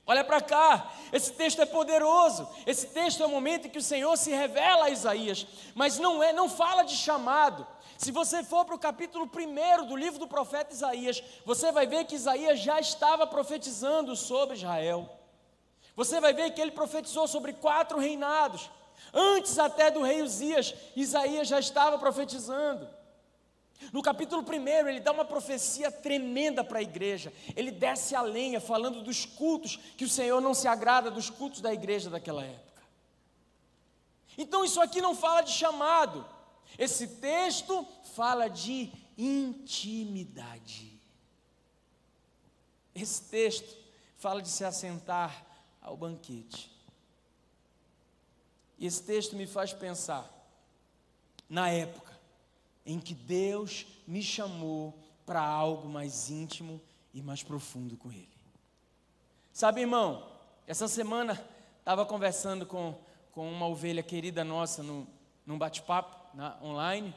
Olha para cá, esse texto é poderoso. Esse texto é o momento em que o Senhor se revela a Isaías, mas não fala de chamado. Se você for para o capítulo 1 do livro do profeta Isaías, você vai ver que Isaías já estava profetizando sobre Israel. Você vai ver que ele profetizou sobre 4 reinados. Antes até do rei Uzias, Isaías já estava profetizando. No capítulo 1, ele dá uma profecia tremenda para a igreja. Ele desce a lenha, falando dos cultos, que o Senhor não se agrada dos cultos da igreja daquela época. Então isso aqui não fala de chamado. Esse texto fala de intimidade. Esse texto fala de se assentar ao banquete. E esse texto me faz pensar na época em que Deus me chamou para algo mais íntimo e mais profundo com Ele. Sabe, irmão, essa semana estava conversando com uma ovelha querida nossa num bate-papo online,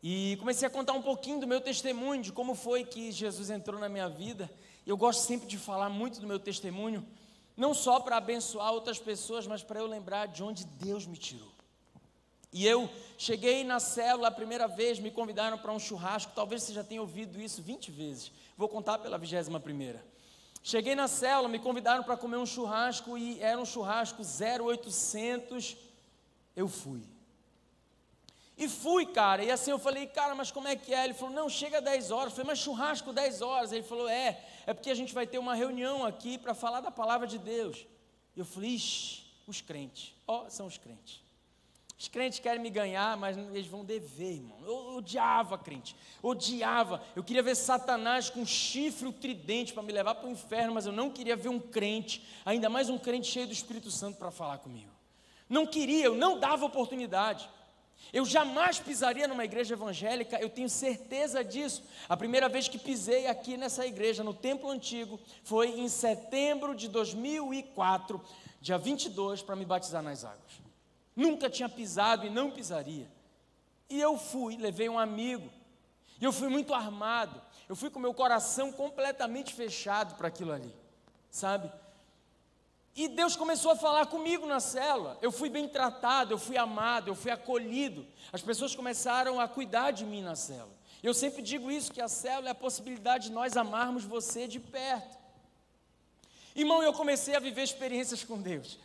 e comecei a contar um pouquinho do meu testemunho, de como foi que Jesus entrou na minha vida. Eu gosto sempre de falar muito do meu testemunho, não só para abençoar outras pessoas, mas para eu lembrar de onde Deus me tirou. E eu cheguei na célula a primeira vez, me convidaram para um churrasco. Talvez você já tenha ouvido isso 20 vezes, vou contar pela 21ª. Cheguei na célula, me convidaram para comer um churrasco, e era um churrasco 0800, eu fui. E fui, cara, e assim eu falei: cara, mas como é que é? Ele falou: não, chega às 10 horas. Eu falei: mas churrasco 10 horas? Ele falou: é porque a gente vai ter uma reunião aqui para falar da palavra de Deus. E eu falei: ixi, os crentes, são os crentes. Os crentes querem me ganhar, mas eles vão dever, irmão. Eu odiava crente, odiava. Eu queria ver Satanás com um chifre, o tridente, para me levar para o inferno, mas eu não queria ver um crente, ainda mais um crente cheio do Espírito Santo para falar comigo. Não queria, eu não dava oportunidade. Eu jamais pisaria numa igreja evangélica, eu tenho certeza disso. A primeira vez que pisei aqui nessa igreja, no templo antigo, foi em setembro de 2004, dia 22, para me batizar nas águas. Nunca tinha pisado e não pisaria. E eu fui, levei um amigo, e eu fui muito armado. Eu fui com meu coração completamente fechado para aquilo ali, sabe? E Deus começou a falar comigo na célula. Eu fui bem tratado, eu fui amado, eu fui acolhido. As pessoas começaram a cuidar de mim na célula. Eu sempre digo isso, que a célula é a possibilidade de nós amarmos você de perto. Irmão, eu comecei a viver experiências com Deus.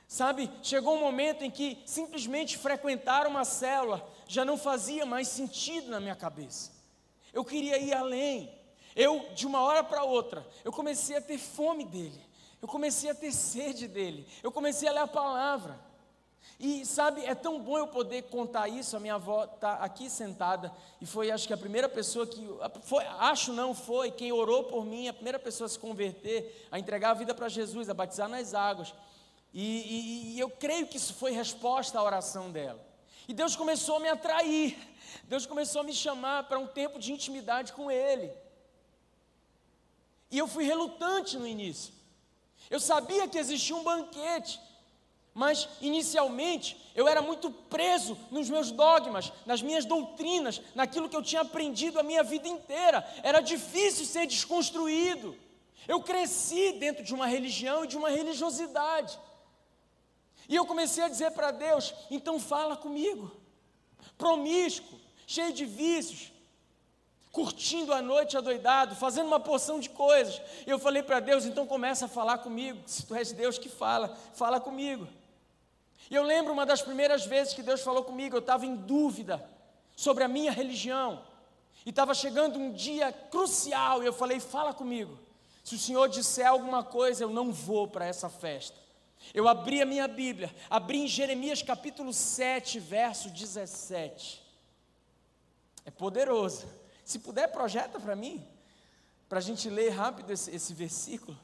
Sabe, chegou um momento em que simplesmente frequentar uma célula já não fazia mais sentido na minha cabeça. Eu queria ir além. De uma hora para outra, eu comecei a ter fome dele. Eu comecei a ter sede dele. Eu comecei a ler a palavra. E sabe, é tão bom eu poder contar isso. A minha avó está aqui sentada, e foi, acho que a primeira pessoa que, foi quem orou por mim, a primeira pessoa a se converter, a entregar a vida para Jesus, a batizar nas águas. E eu creio que isso foi resposta à oração dela. E Deus começou a me atrair. Deus começou a me chamar para um tempo de intimidade com Ele. E eu fui relutante no início. Eu sabia que existia um banquete, mas inicialmente eu era muito preso nos meus dogmas, nas minhas doutrinas, naquilo que eu tinha aprendido a minha vida inteira. Era difícil ser desconstruído. Eu cresci dentro de uma religião e de uma religiosidade. E eu comecei a dizer para Deus: então fala comigo. Promíscuo, cheio de vícios, curtindo a noite adoidado, fazendo uma porção de coisas. E eu falei para Deus, então começa a falar comigo. Se tu és Deus que fala comigo. E eu lembro uma das primeiras vezes que Deus falou comigo, eu estava em dúvida sobre a minha religião. E estava chegando um dia crucial e eu falei, fala comigo. Se o Senhor disser alguma coisa, eu não vou para essa festa. Eu abri a minha Bíblia, abri em Jeremias capítulo 7, verso 17. É poderoso. Se puder, projeta para mim, para a gente ler rápido esse versículo.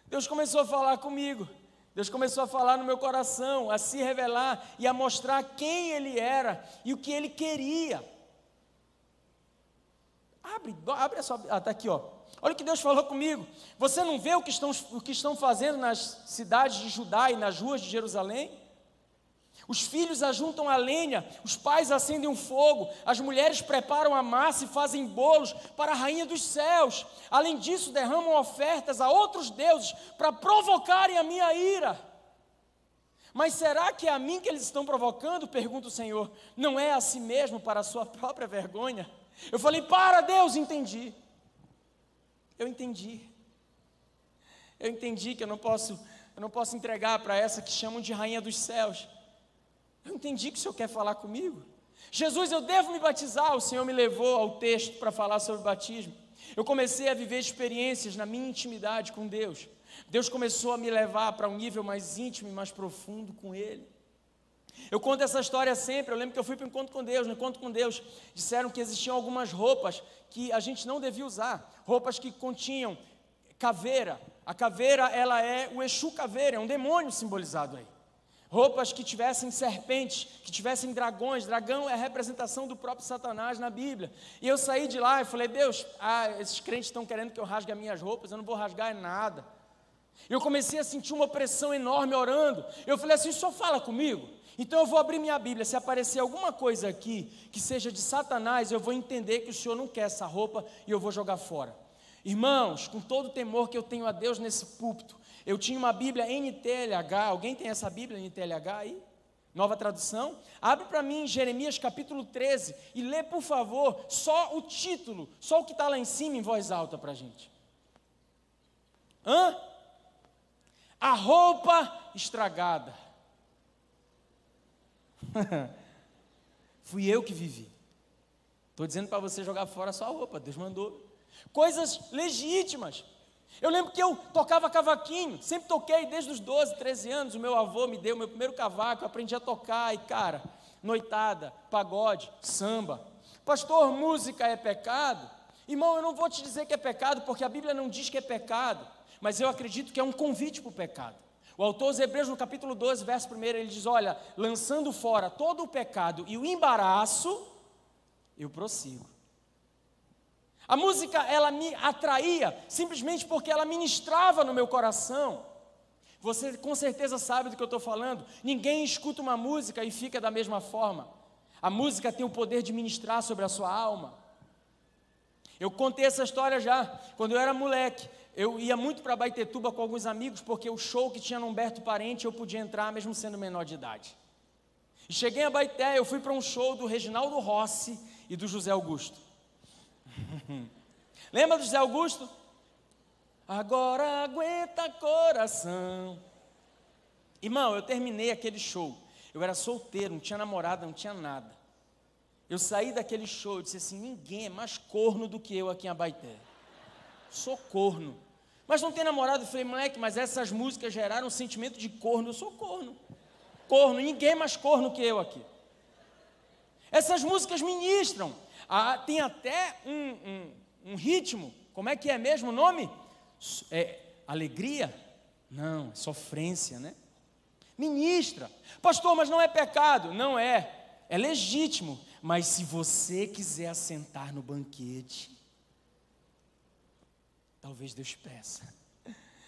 Deus começou a falar comigo. Deus começou a falar no meu coração, a se revelar e a mostrar quem Ele era e o que Ele queria. Abre a sua... está aqui, ó. Olha o que Deus falou comigo. Você não vê o que estão fazendo nas cidades de Judá e nas ruas de Jerusalém? Os filhos ajuntam a lenha, os pais acendem um fogo, as mulheres preparam a massa e fazem bolos para a rainha dos céus. Além disso, derramam ofertas a outros deuses para provocarem a minha ira. Mas será que é a mim que eles estão provocando? Pergunta o Senhor. Não é a si mesmo para a sua própria vergonha? Eu falei, para Deus, entendi. Eu entendi que eu não posso entregar para essa que chamam de rainha dos céus. Eu entendi que o Senhor quer falar comigo. Jesus, eu devo me batizar. O Senhor me levou ao texto para falar sobre batismo. Eu comecei a viver experiências na minha intimidade com Deus. Deus começou a me levar para um nível mais íntimo e mais profundo com Ele. Eu conto essa história sempre. Eu lembro que eu fui para o encontro com Deus. No encontro com Deus, disseram que existiam algumas roupas que a gente não devia usar. Roupas que continham caveira. A caveira, ela é o Exu caveira, é um demônio simbolizado aí. Roupas que tivessem serpentes, que tivessem dragões. Dragão é a representação do próprio Satanás na Bíblia. E eu saí de lá e falei, Deus, esses crentes estão querendo que eu rasgue as minhas roupas, eu não vou rasgar nada. Eu comecei a sentir uma pressão enorme orando. Eu falei assim, o Senhor fala comigo? Então eu vou abrir minha Bíblia. Se aparecer alguma coisa aqui que seja de Satanás, eu vou entender que o Senhor não quer essa roupa e eu vou jogar fora. Irmãos, com todo o temor que eu tenho a Deus nesse púlpito, eu tinha uma Bíblia NTLH. Alguém tem essa Bíblia NTLH aí? Nova tradução? Abre para mim Jeremias capítulo 13 e lê, por favor, só o título, só o que está lá em cima em voz alta para a gente. A roupa estragada. Fui eu que vivi. Estou dizendo para você jogar fora a sua roupa, Deus mandou. Coisas legítimas. Eu lembro que eu tocava cavaquinho, sempre toquei desde os 12, 13 anos. O meu avô me deu meu primeiro cavaco, eu aprendi a tocar. E cara, noitada, pagode, samba. Pastor, música é pecado? Irmão, eu não vou te dizer que é pecado, porque a Bíblia não diz que é pecado, mas eu acredito que é um convite para o pecado. O autor aos Hebreus, no capítulo 12, verso 1, ele diz, olha, lançando fora todo o pecado e o embaraço, eu prossigo. A música, ela me atraía simplesmente porque ela ministrava no meu coração. Você com certeza sabe do que eu estou falando. Ninguém escuta uma música e fica da mesma forma. A música tem o poder de ministrar sobre a sua alma. Eu contei essa história já. Quando eu era moleque, eu ia muito para Abaetetuba com alguns amigos, porque o show que tinha no Humberto Parente, eu podia entrar mesmo sendo menor de idade. E cheguei em Abaeté, eu fui para um show do Reginaldo Rossi e do José Augusto. Lembra do José Augusto? Agora aguenta coração. Irmão, eu terminei aquele show. Eu era solteiro, não tinha namorada, não tinha nada. Eu saí daquele show e disse assim, ninguém é mais corno do que eu aqui em Abaeté. Sou corno. Mas não tem namorado? Eu falei, moleque, mas essas músicas geraram um sentimento de corno. Eu sou corno. Corno, ninguém é mais corno que eu aqui. Essas músicas ministram. Tem até um ritmo. Como é que é mesmo o nome? Alegria? Não, é sofrência, né? Ministra. Pastor, mas não é pecado? Não é. É legítimo. Mas se você quiser assentar no banquete, talvez Deus peça,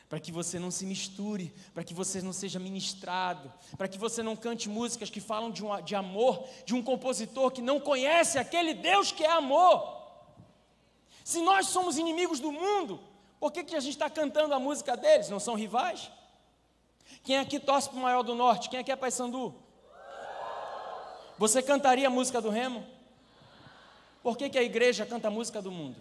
para que você não se misture, para que você não seja ministrado, para que você não cante músicas que falam de amor, de um compositor que não conhece aquele Deus que é amor. Se nós somos inimigos do mundo, por que a gente está cantando a música deles? Não são rivais? Quem aqui torce para o Maior do Norte? Quem aqui é Paysandu? Você cantaria a música do Remo? Por que a igreja canta a música do mundo?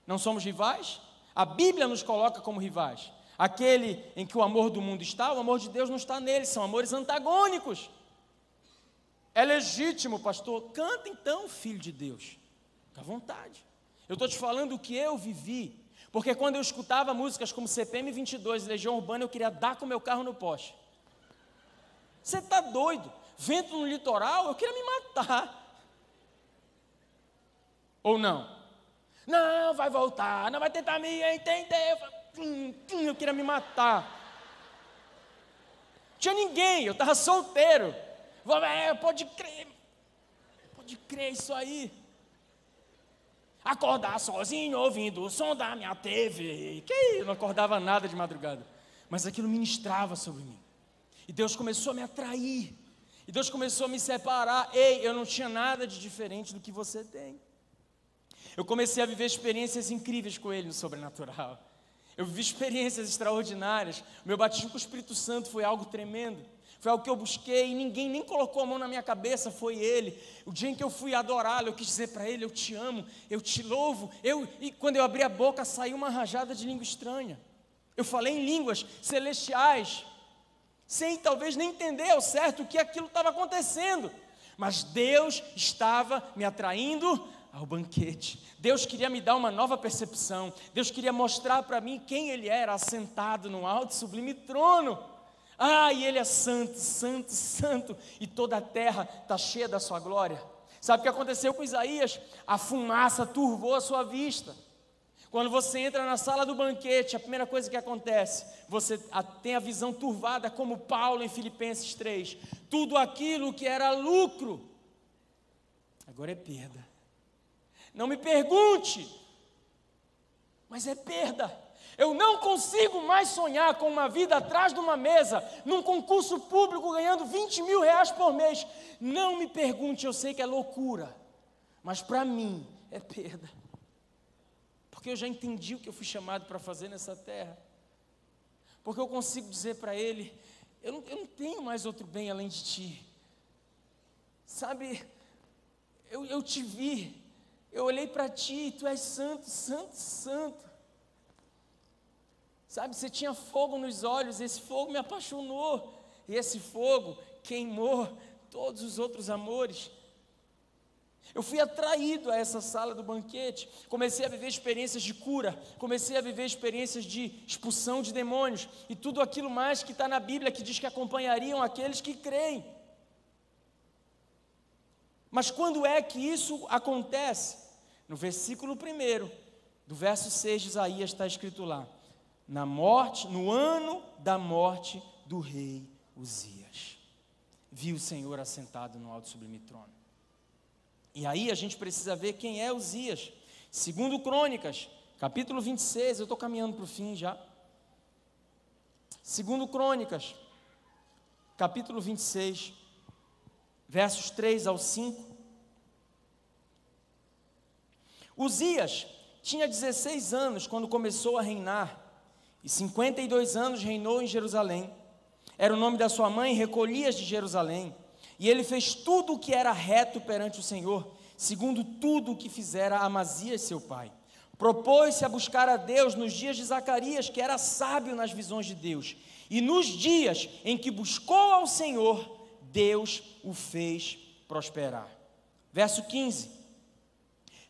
Não somos rivais? A Bíblia nos coloca como rivais. Aquele em que o amor do mundo está, o amor de Deus não está nele, são amores antagônicos. É legítimo, pastor. Canta então, filho de Deus. Fica à vontade. Eu estou te falando o que eu vivi. Porque quando eu escutava músicas como CPM 22, Legião Urbana, eu queria dar com o meu carro no poste. Você está doido? Vento no litoral, eu queria me matar. Ou não? Não, vai voltar, não vai tentar me entender. Eu queria me matar. Não tinha ninguém, eu estava solteiro. Pode crer isso aí. Acordar sozinho ouvindo o som da minha TV. Eu não acordava nada de madrugada. Mas aquilo ministrava sobre mim. E Deus começou a me atrair. E Deus começou a me separar. Ei, eu não tinha nada de diferente do que você tem. Eu comecei a viver experiências incríveis com Ele no sobrenatural. Eu vivi experiências extraordinárias. O meu batismo com o Espírito Santo foi algo tremendo. Foi algo que eu busquei e ninguém nem colocou a mão na minha cabeça, foi Ele. O dia em que eu fui adorá-lo, eu quis dizer para Ele, eu te amo, eu te louvo. E quando eu abri a boca, saiu uma rajada de língua estranha. Eu falei em línguas celestiais, sem talvez nem entender ao certo o que aquilo estava acontecendo. Mas Deus estava me atraindo ao banquete. Deus queria me dar uma nova percepção. Deus queria mostrar para mim quem Ele era, assentado no alto e sublime trono. E Ele é santo, santo, santo, e toda a terra está cheia da sua glória. Sabe o que aconteceu com Isaías? A fumaça turvou a sua vista. Quando você entra na sala do banquete, a primeira coisa que acontece, você tem a visão turvada, como Paulo em Filipenses 3. Tudo aquilo que era lucro, agora é perda. Não me pergunte, mas é perda. Eu não consigo mais sonhar com uma vida atrás de uma mesa, num concurso público, ganhando 20 mil reais por mês. Não me pergunte, eu sei que é loucura, mas para mim é perda. Porque eu já entendi o que eu fui chamado para fazer nessa terra. Porque eu consigo dizer para Ele, eu não tenho mais outro bem além de Ti. Sabe, eu te vi, eu olhei para Ti, Tu és santo, santo, santo. Sabe, você tinha fogo nos olhos, esse fogo me apaixonou, e esse fogo queimou todos os outros amores. Eu fui atraído a essa sala do banquete, comecei a viver experiências de cura, comecei a viver experiências de expulsão de demônios, e tudo aquilo mais que está na Bíblia, que diz que acompanhariam aqueles que creem. Mas quando é que isso acontece? No versículo 1, do verso 6 de Isaías está escrito lá: no ano da morte do rei Uzias, viu o Senhor assentado no alto sublime trono. E aí a gente precisa ver quem é Uzias. Segundo Crônicas, capítulo 26, eu estou caminhando para o fim já. Segundo Crônicas, capítulo 26, versos 3 ao 5. Uzias tinha 16 anos quando começou a reinar, e 52 anos reinou em Jerusalém. Era o nome da sua mãe, Recolias de Jerusalém. E ele fez tudo o que era reto perante o Senhor, segundo tudo o que fizera Amazias seu pai. Propôs-se a buscar a Deus nos dias de Zacarias, que era sábio nas visões de Deus. E nos dias em que buscou ao Senhor, Deus o fez prosperar. Verso 15.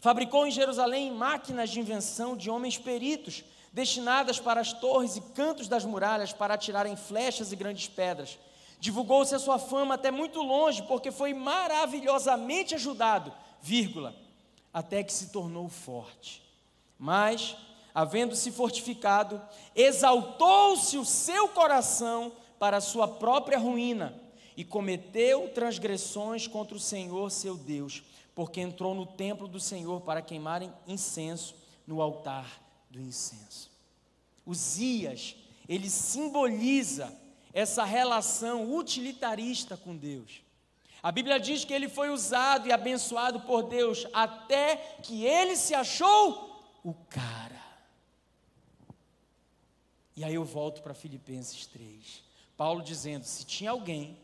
Fabricou em Jerusalém máquinas de invenção de homens peritos, destinadas para as torres e cantos das muralhas, para atirarem flechas e grandes pedras. Divulgou-se a sua fama até muito longe, porque foi maravilhosamente ajudado, até que se tornou forte. Mas, havendo-se fortificado, exaltou-se o seu coração para a sua própria ruína, e cometeu transgressões contra o Senhor seu Deus, porque entrou no templo do Senhor para queimarem incenso no altar do incenso. Uzias, ele simboliza essa relação utilitarista com Deus. A Bíblia diz que ele foi usado e abençoado por Deus até que ele se achou o cara. E aí eu volto para Filipenses 3. Paulo dizendo, se tinha alguém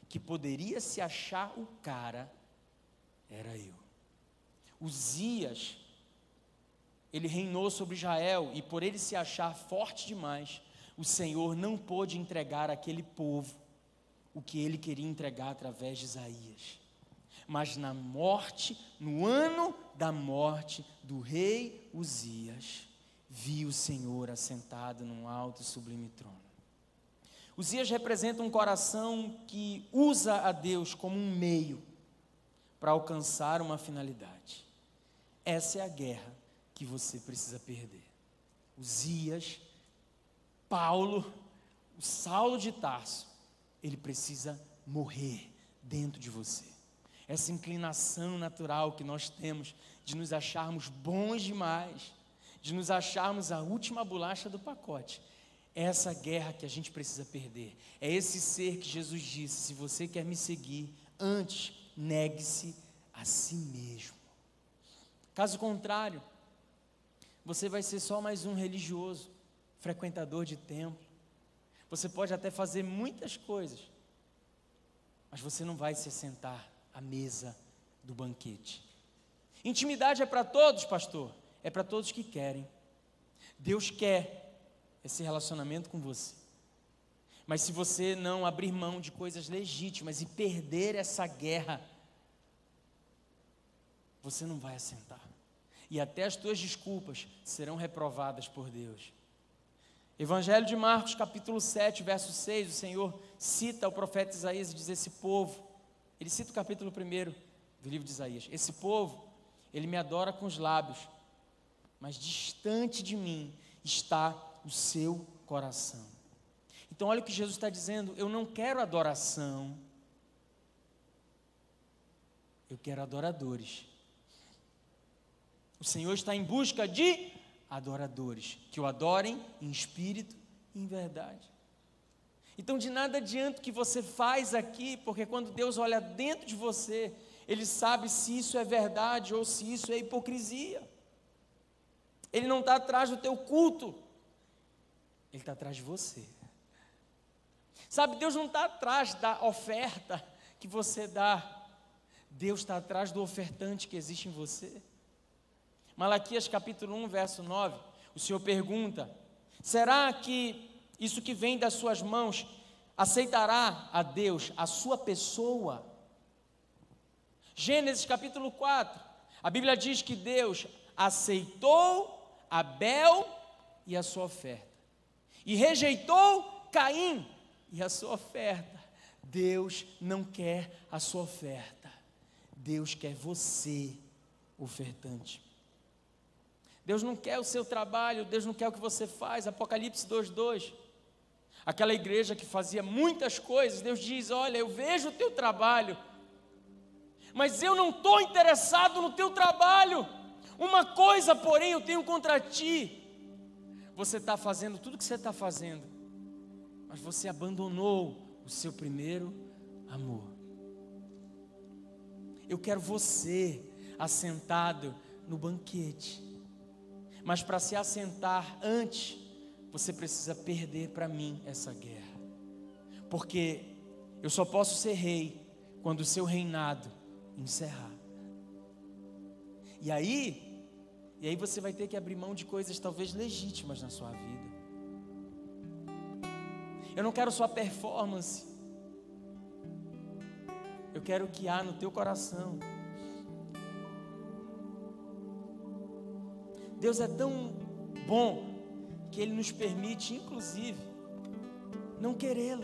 que poderia se achar o cara, era eu. Uzias, ele reinou sobre Israel, e por ele se achar forte demais, o Senhor não pôde entregar àquele povo o que ele queria entregar através de Isaías. Mas na morte, no ano da morte do rei Uzias, vi o Senhor assentado num alto e sublime trono. Uzias representa um coração que usa a Deus como um meio para alcançar uma finalidade. Essa é a guerra que você precisa perder. Uzias, Paulo, o Saulo de Tarso, ele precisa morrer dentro de você. Essa inclinação natural que nós temos de nos acharmos bons demais, de nos acharmos a última bolacha do pacote, é essa guerra que a gente precisa perder. É esse ser que Jesus disse: se você quer me seguir, antes negue-se a si mesmo. Caso contrário, você vai ser só mais um religioso, frequentador de templo. Você pode até fazer muitas coisas, mas você não vai se sentar à mesa do banquete. Intimidade é para todos, pastor? É para todos que querem. Deus quer esse relacionamento com você. Mas se você não abrir mão de coisas legítimas e perder essa guerra, você não vai assentar. E até as tuas desculpas serão reprovadas por Deus. Evangelho de Marcos, capítulo 7, verso 6, o Senhor cita o profeta Isaías e diz: esse povo, ele cita o capítulo 1 do livro de Isaías, esse povo, ele me adora com os lábios, mas distante de mim está o seu coração. Então olha o que Jesus está dizendo: eu não quero adoração, eu quero adoradores. O Senhor está em busca de adoradores, que o adorem em espírito e em verdade. Então de nada adianta o que você faz aqui, porque quando Deus olha dentro de você, Ele sabe se isso é verdade ou se isso é hipocrisia. Ele não está atrás do teu culto, Ele está atrás de você. Sabe, Deus não está atrás da oferta que você dá, Deus está atrás do ofertante que existe em você. Malaquias capítulo 1, verso 9, o Senhor pergunta: será que isso que vem das suas mãos aceitará a Deus, a sua pessoa? Gênesis capítulo 4, a Bíblia diz que Deus aceitou Abel e a sua oferta, e rejeitou Caim e a sua oferta. Deus não quer a sua oferta, Deus quer você, ofertante. Deus não quer o seu trabalho, Deus não quer o que você faz. Apocalipse 2:2, aquela igreja que fazia muitas coisas, Deus diz: olha, eu vejo o teu trabalho, mas eu não estou interessado no teu trabalho. Uma coisa, porém, eu tenho contra ti: você está fazendo tudo o que você está fazendo, mas você abandonou o seu primeiro amor. Eu quero você assentado no banquete, mas para se assentar antes, você precisa perder para mim essa guerra, porque eu só posso ser rei quando o seu reinado encerrar. E aí você vai ter que abrir mão de coisas talvez legítimas na sua vida. Eu não quero sua performance, eu quero o que há no teu coração. Deus é tão bom que Ele nos permite, inclusive, não querê-lo.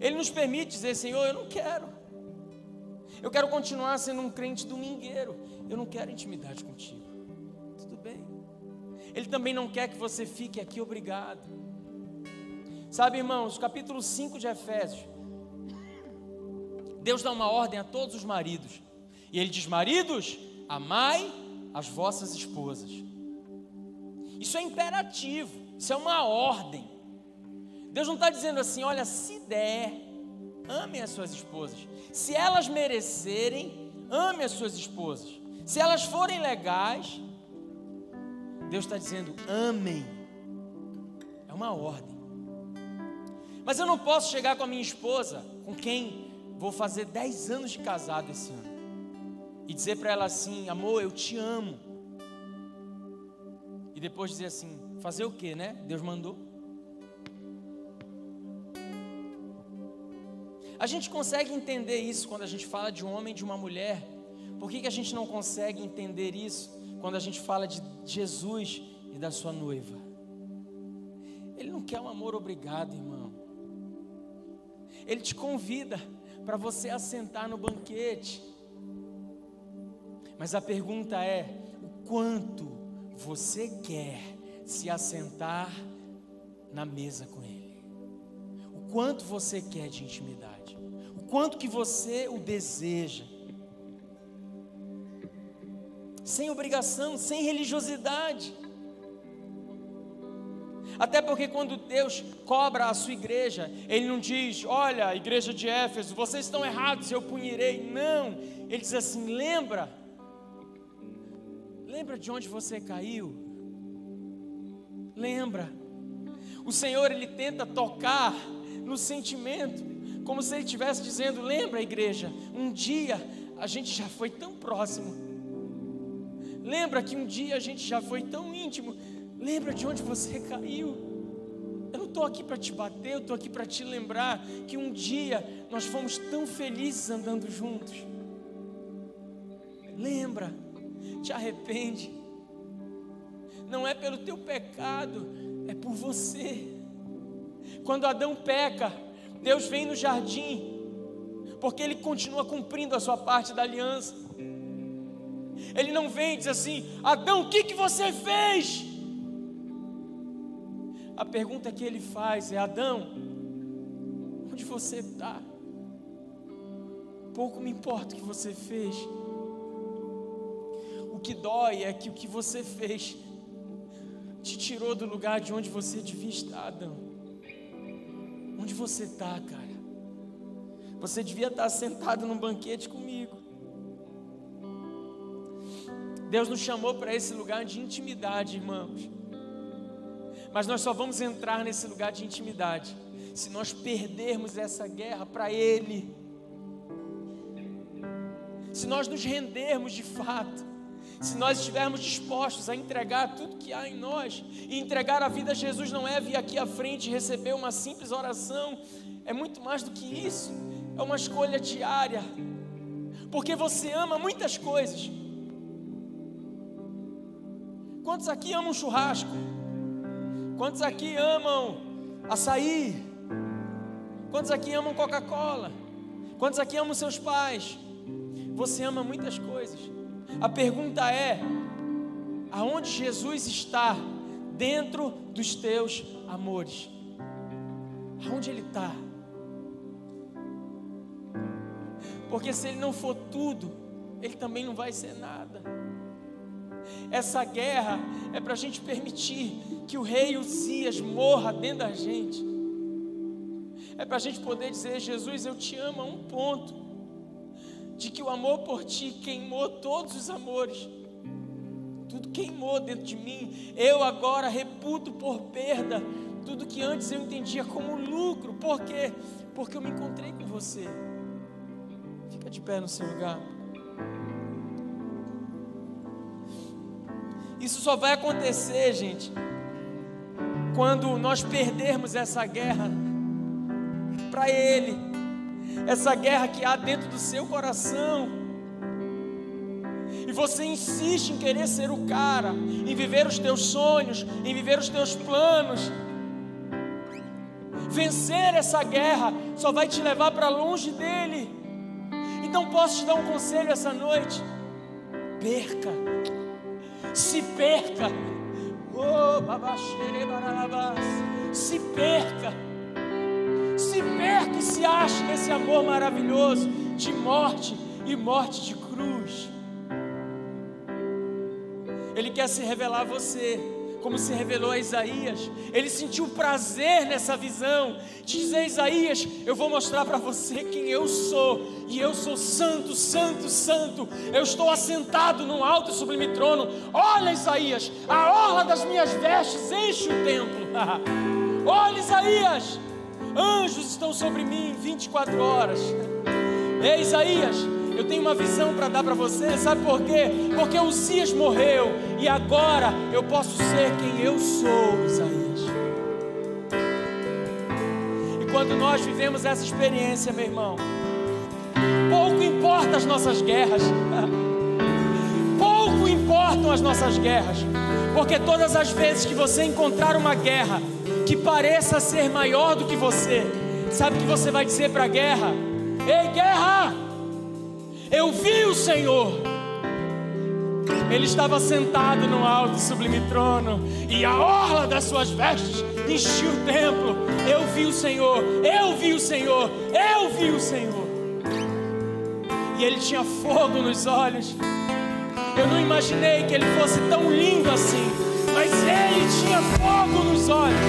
Ele nos permite dizer: Senhor, eu não quero. Eu quero continuar sendo um crente domingueiro. Eu não quero intimidade contigo. Tudo bem. Ele também não quer que você fique aqui obrigado. Sabe, irmãos, capítulo 5 de Efésios, Deus dá uma ordem a todos os maridos. E Ele diz: maridos, amai as vossas esposas. Isso é imperativo, isso é uma ordem. Deus não está dizendo assim: olha, se der, amem as suas esposas. Se elas merecerem, ame as suas esposas. Se elas forem legais, Deus está dizendo: amem. É uma ordem. Mas eu não posso chegar com a minha esposa, com quem vou fazer 10 anos de casado esse ano. e dizer para ela assim: amor, eu te amo. E depois dizer assim: fazer o quê, né? Deus mandou. A gente consegue entender isso quando a gente fala de um homem e de uma mulher. Por que a gente não consegue entender isso quando a gente fala de Jesus e da sua noiva? Ele não quer um amor obrigado, irmão. Ele te convida para você assentar no banquete. Mas a pergunta é: o quanto você quer se assentar na mesa com Ele? O quanto você quer de intimidade? O quanto que você o deseja? Sem obrigação, sem religiosidade. Até porque quando Deus cobra a sua igreja, Ele não diz: olha, igreja de Éfeso, vocês estão errados, eu punirei. Não, Ele diz assim: lembra de onde você caiu. Lembra. O Senhor, Ele tenta tocar no sentimento, como se Ele estivesse dizendo: lembra, igreja, um dia a gente já foi tão próximo. Lembra que um dia a gente já foi tão íntimo. Lembra de onde você caiu. Eu não estou aqui para te bater, eu estou aqui para te lembrar que um dia nós fomos tão felizes andando juntos. Lembra, te arrepende. Não é pelo teu pecado, é por você. Quando Adão peca, Deus vem no jardim, porque Ele continua cumprindo a sua parte da aliança. Ele não vem e diz assim: Adão, o que você fez? A pergunta que Ele faz é: Adão, onde você está? Pouco me importa o que você fez. O que dói é que o que você fez te tirou do lugar de onde você devia estar, Adão. Onde você está, cara? Você devia estar sentado num banquete comigo. Deus nos chamou para esse lugar de intimidade, irmãos. Mas nós só vamos entrar nesse lugar de intimidade se nós perdermos essa guerra para Ele. Se nós nos rendermos de fato. Se nós estivermos dispostos a entregar tudo que há em nós. E entregar a vida a Jesus não é vir aqui à frente e receber uma simples oração. É muito mais do que isso. É uma escolha diária. Porque você ama muitas coisas. Quantos aqui amam churrasco? Quantos aqui amam açaí? Quantos aqui amam Coca-Cola? Quantos aqui amam seus pais? Você ama muitas coisas. A pergunta é: aonde Jesus está dentro dos teus amores? Aonde Ele está? Porque se Ele não for tudo, Ele também não vai ser nada. Essa guerra é para a gente permitir que o rei Uzias morra dentro da gente. É para a gente poder dizer: Jesus, eu te amo a um ponto de que o amor por ti queimou todos os amores. Tudo queimou dentro de mim. Eu agora reputo por perda tudo que antes eu entendia como lucro. Por quê? Porque eu me encontrei com você. Fica de pé no seu lugar. Isso só vai acontecer, gente, quando nós perdermos essa guerra para Ele. Essa guerra que há dentro do seu coração. E você insiste em querer ser o cara, em viver os teus sonhos, em viver os teus planos. Vencer essa guerra só vai te levar para longe dEle. Então posso te dar um conselho essa noite: perca. Se perca. Oh, babaxere barabás. Se perca. Se perca e se ache nesse amor maravilhoso de morte e morte de cruz. Ele quer se revelar a você, como se revelou a Isaías. Ele sentiu prazer nessa visão de dizer: Isaías, eu vou mostrar para você quem eu sou. E eu sou santo, santo, santo. Eu estou assentado num alto e sublime trono. Olha, Isaías, a orla das minhas vestes enche o templo. Olha, Isaías, anjos estão sobre mim 24 horas. Ei, Isaías, Eu tenho uma visão para dar para você, sabe por quê? Porque Uzias morreu e agora eu posso ser quem eu sou, Isaías. E quando nós vivemos essa experiência, meu irmão, pouco importa as nossas guerras, pouco importam as nossas guerras, porque todas as vezes que você encontrar uma guerra que pareça ser maior do que você, sabe o que você vai dizer para a guerra? Ei, guerra! Eu vi o Senhor. Ele estava sentado no alto e sublime trono, e a orla das suas vestes enchia o templo. Eu vi o Senhor, eu vi o Senhor, eu vi o Senhor. E ele tinha fogo nos olhos. Eu não imaginei que ele fosse tão lindo assim, mas ele tinha fogo nos olhos.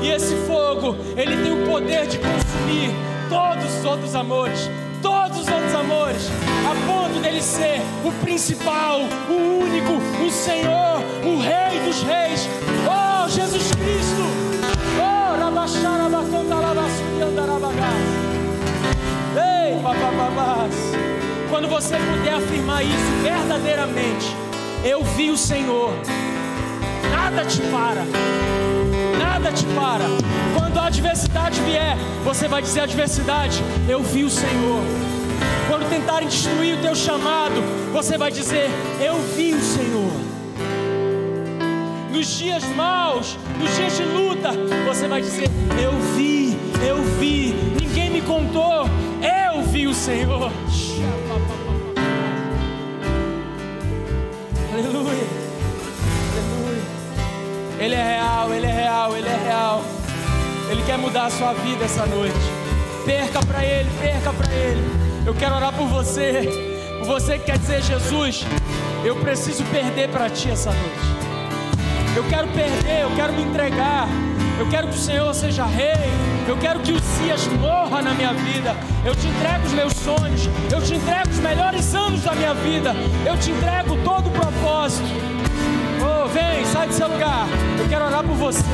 E esse fogo, ele tem o poder de consumir todos os outros amores, todos os outros amores, a ponto dele ser o principal, o único, o Senhor, o Rei dos Reis. Oh, Jesus Cristo! Oh, ei, papapabás. Quando você puder afirmar isso verdadeiramente, eu vi o Senhor. Nada te para. Nada te para. Quando a adversidade vier, você vai dizer à adversidade: eu vi o Senhor. Quando tentarem destruir o teu chamado, você vai dizer: eu vi o Senhor. Nos dias maus, nos dias de luta, você vai dizer: eu vi, ninguém me contou, eu vi o Senhor. Aleluia. Ele é real, Ele é real, Ele é real. Ele quer mudar a sua vida essa noite. Perca para Ele, perca para Ele. Eu quero orar por você que quer dizer: Jesus, eu preciso perder para Ti essa noite. Eu quero perder, eu quero me entregar. Eu quero que o Senhor seja Rei. Eu quero que o Uzias morra na minha vida. Eu te entrego os meus sonhos. Eu te entrego os melhores anos da minha vida. Eu te entrego todo o propósito. Oh, vem, sai do seu lugar. Eu quero orar por você.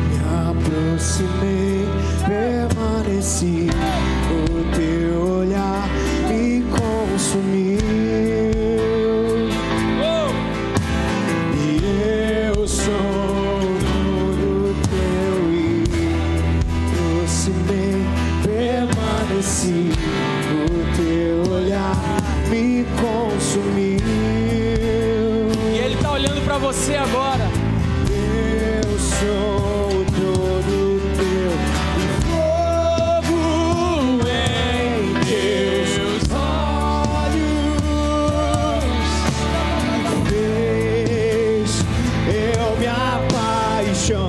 Me aproximei, permaneci, o teu olhar me consumiu. E eu sou do teu e aproximei, permaneci, o teu olhar me consumiu. E Ele está olhando para você agora. Eu sou todo teu, fogo em teus olhos fez eu me apaixonar.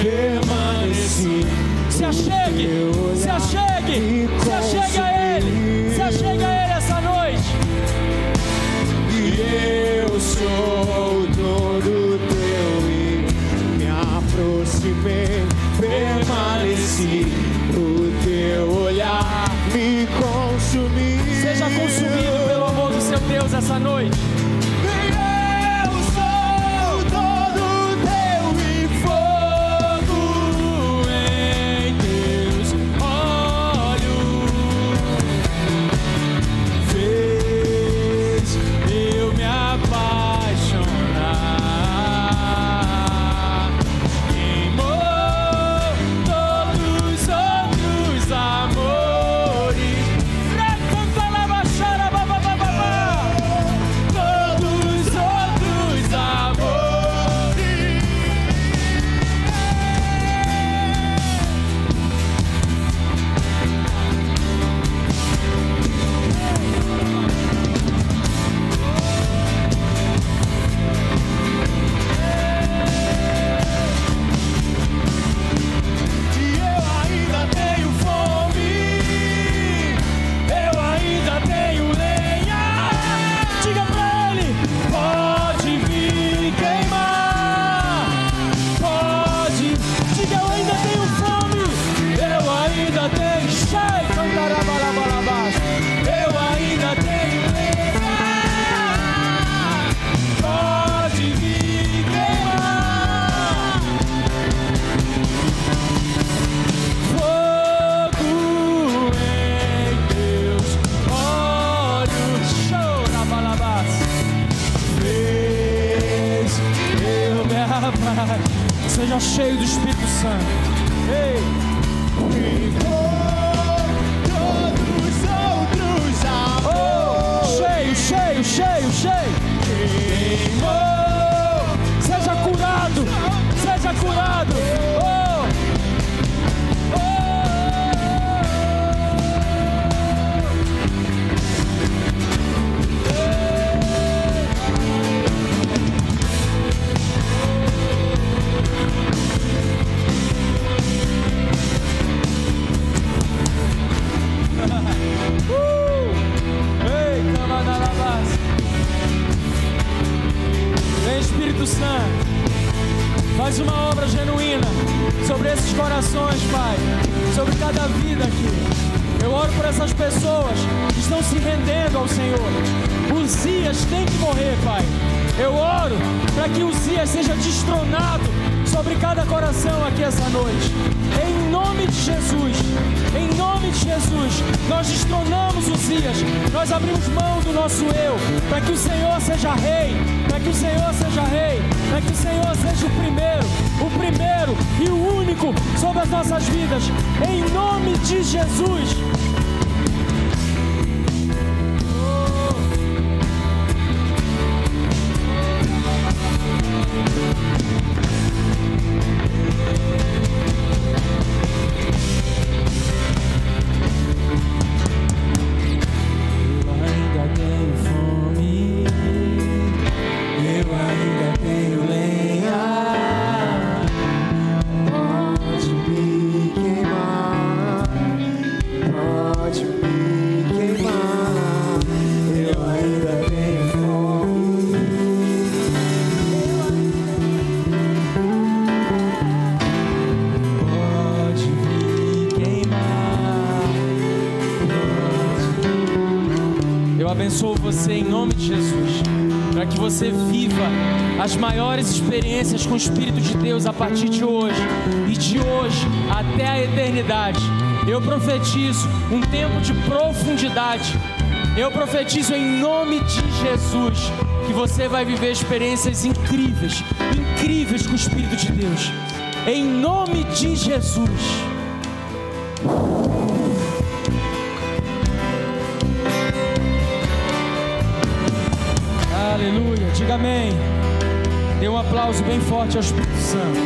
Permaneci. Se achegue, se achegue, se achegue a Ele, se achegue a Ele essa noite. E eu sou todo teu e me aproximei, permaneci, o teu olhar me consumiu. Seja consumido pelo amor do seu Deus essa noite. Amores, Seja cheio do Espírito Santo. Ei! Cheio, cheio, cheio. Seja curado, seja curado. Vem, Espírito Santo, faz uma obra genuína sobre esses corações, Pai, sobre cada vida aqui. Eu oro por essas pessoas que estão se rendendo ao Senhor. Uzias tem que morrer, Pai. Eu oro para que Uzias seja destronado sobre cada coração aqui essa noite. Em nome de Jesus, em nome de Jesus, nós destronamos Uzias. Nós abrimos mão do nosso eu, para que o Senhor seja rei, para que o Senhor seja rei, para que o Senhor seja o primeiro e o único sobre as nossas vidas. Em nome de Jesus. Abençoo você em nome de Jesus, para que você viva as maiores experiências com o Espírito de Deus a partir de hoje e de hoje até a eternidade. Eu profetizo um tempo de profundidade. Eu profetizo em nome de Jesus que você vai viver experiências incríveis, incríveis com o Espírito de Deus. Em nome de Jesus. Aleluia, diga amém. Dê um aplauso bem forte ao Espírito Santo.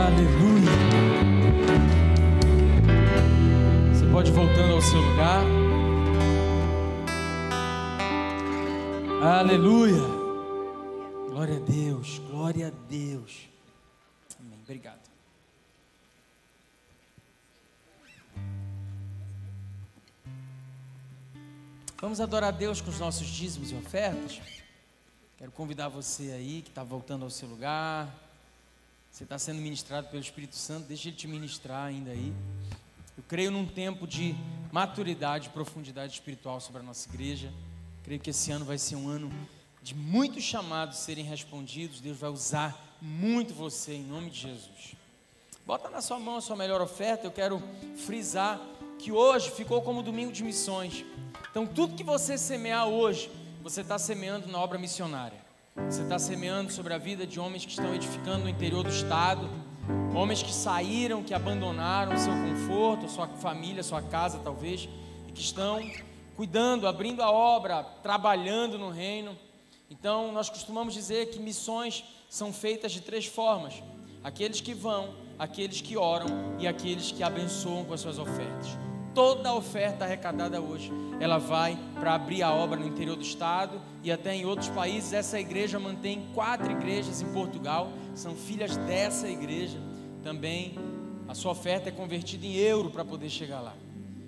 Aleluia. Você pode ir voltando ao seu lugar. Aleluia. Glória a Deus, glória a Deus. Amém, obrigado. Vamos adorar a Deus com os nossos dízimos e ofertas. Quero convidar você aí que está voltando ao seu lugar. Você está sendo ministrado pelo Espírito Santo, deixa Ele te ministrar ainda aí. Eu creio num tempo de maturidade e profundidade espiritual sobre a nossa igreja. Creio que esse ano vai ser um ano de muitos chamados serem respondidos. Deus vai usar muito você em nome de Jesus. Bota na sua mão a sua melhor oferta. Eu quero frisar que hoje ficou como domingo de missões. Então tudo que você semear hoje, você está semeando na obra missionária. Você está semeando sobre a vida de homens que estão edificando no interior do estado, homens que saíram, que abandonaram o seu conforto, a sua família, a sua casa talvez, e que estão cuidando, abrindo a obra, trabalhando no reino. Então nós costumamos dizer que missões são feitas de 3 formas: aqueles que vão, aqueles que oram e aqueles que abençoam com as suas ofertas. Toda a oferta arrecadada hoje, ela vai para abrir a obra no interior do estado e até em outros países. Essa igreja mantém 4 igrejas em Portugal, são filhas dessa igreja. Também a sua oferta é convertida em euro para poder chegar lá.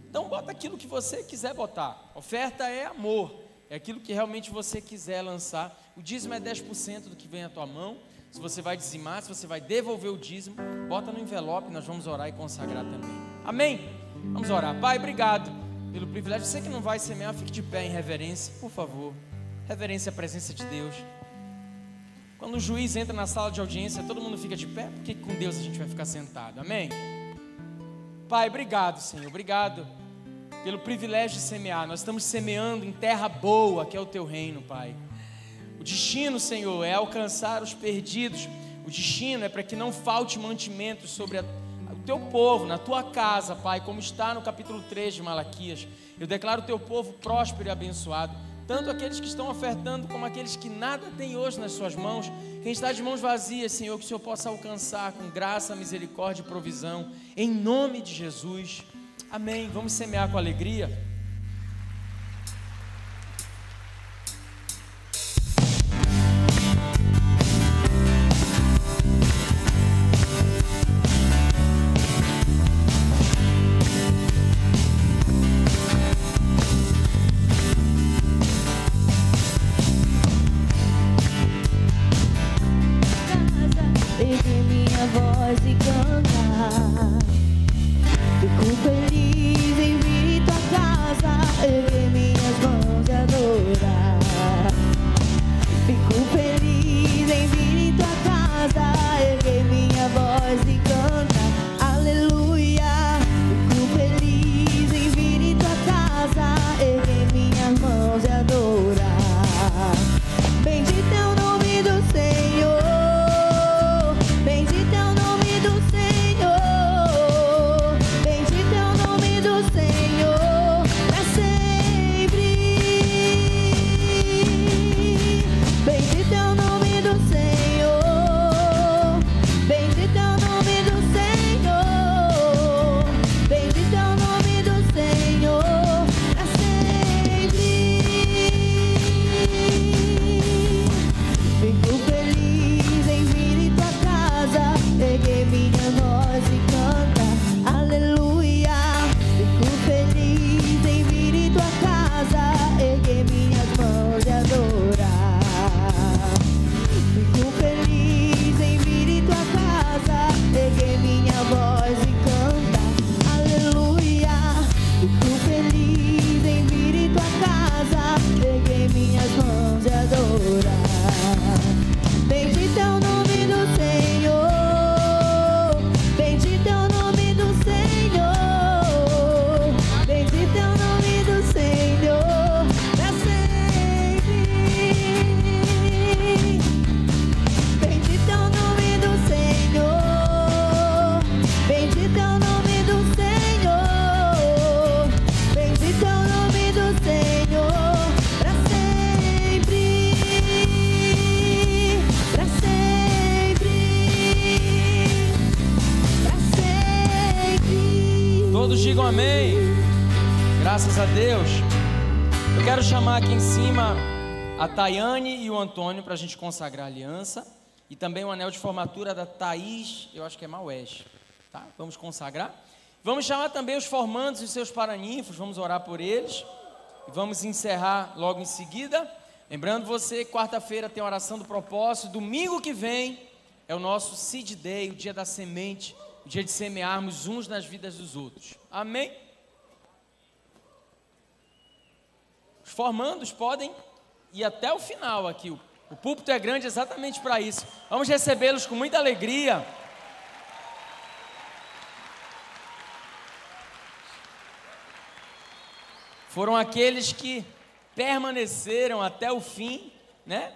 Então bota aquilo que você quiser botar. Oferta é amor, é aquilo que realmente você quiser lançar. O dízimo é 10% do que vem à tua mão. Se você vai dizimar, se você vai devolver o dízimo, bota no envelope, nós vamos orar e consagrar também. Amém? Vamos orar. Pai, obrigado pelo privilégio. Você que não vai semear, fique de pé em reverência, por favor. Reverência à presença de Deus. Quando o juiz entra na sala de audiência, todo mundo fica de pé. Por que com Deus a gente vai ficar sentado? Amém? Pai, obrigado, Senhor. Obrigado pelo privilégio de semear. Nós estamos semeando em terra boa, que é o teu reino, Pai. O destino, Senhor, é alcançar os perdidos. O destino é para que não falte mantimento sobre o teu povo, na tua casa, Pai, como está no capítulo 3 de Malaquias. Eu declaro o teu povo próspero e abençoado, tanto aqueles que estão ofertando, como aqueles que nada têm hoje nas suas mãos. Quem está de mãos vazias, Senhor, que o Senhor possa alcançar com graça, misericórdia e provisão, em nome de Jesus. Amém. Vamos semear com alegria. Erguer minha voz e cantar. Fico feliz em vir em tua casa, erguer minhas mãos e adorar. Fico feliz em vir em tua casa, erguer minha voz e cantar. Aleluia. Fico feliz em vir em tua casa, erguer minhas mãos e adorar. Bendito é o nome do Senhor. Bendito é o nome do Senhor, bendito é o nome do Senhor, pra sempre. Bendito é o nome do Senhor, bendito é o nome do Senhor, bendito é o nome do Senhor, pra sempre. Fico feliz em vir em tua casa, erguer minha voz e canta, aleluia. Fico feliz em vir em tua casa, erguer minhas mãos e adorar. Fico feliz em vir em tua casa, erguer minha voz e canta, aleluia. Fico feliz em vir em tua casa, erguer minhas mãos e adorar. Bendito é o nome do Senhor, bendito é o nome do Senhor, bendito é o nome do Senhor, pra sempre. Bendito é o nome do Senhor, bendito é o nome do Senhor, bendito é o nome do Senhor, pra sempre, pra sempre, pra sempre. Todos digam amém. Graças a Deus. Eu quero chamar aqui em cima a Tayane e o Antônio para a gente consagrar a aliança. E também o anel de formatura da Thaís, eu acho que é Maués. Tá? Vamos consagrar. Vamos chamar também os formandos e os seus paraninfos. Vamos orar por eles. E vamos encerrar logo em seguida. Lembrando você, quarta-feira tem a oração do propósito. Domingo que vem é o nosso Seed Day, o dia da semente. O dia de semearmos uns nas vidas dos outros. Amém? Os formandos podem ir até o final aqui. O púlpito é grande exatamente para isso. Vamos recebê-los com muita alegria. Foram aqueles que permaneceram até o fim, né?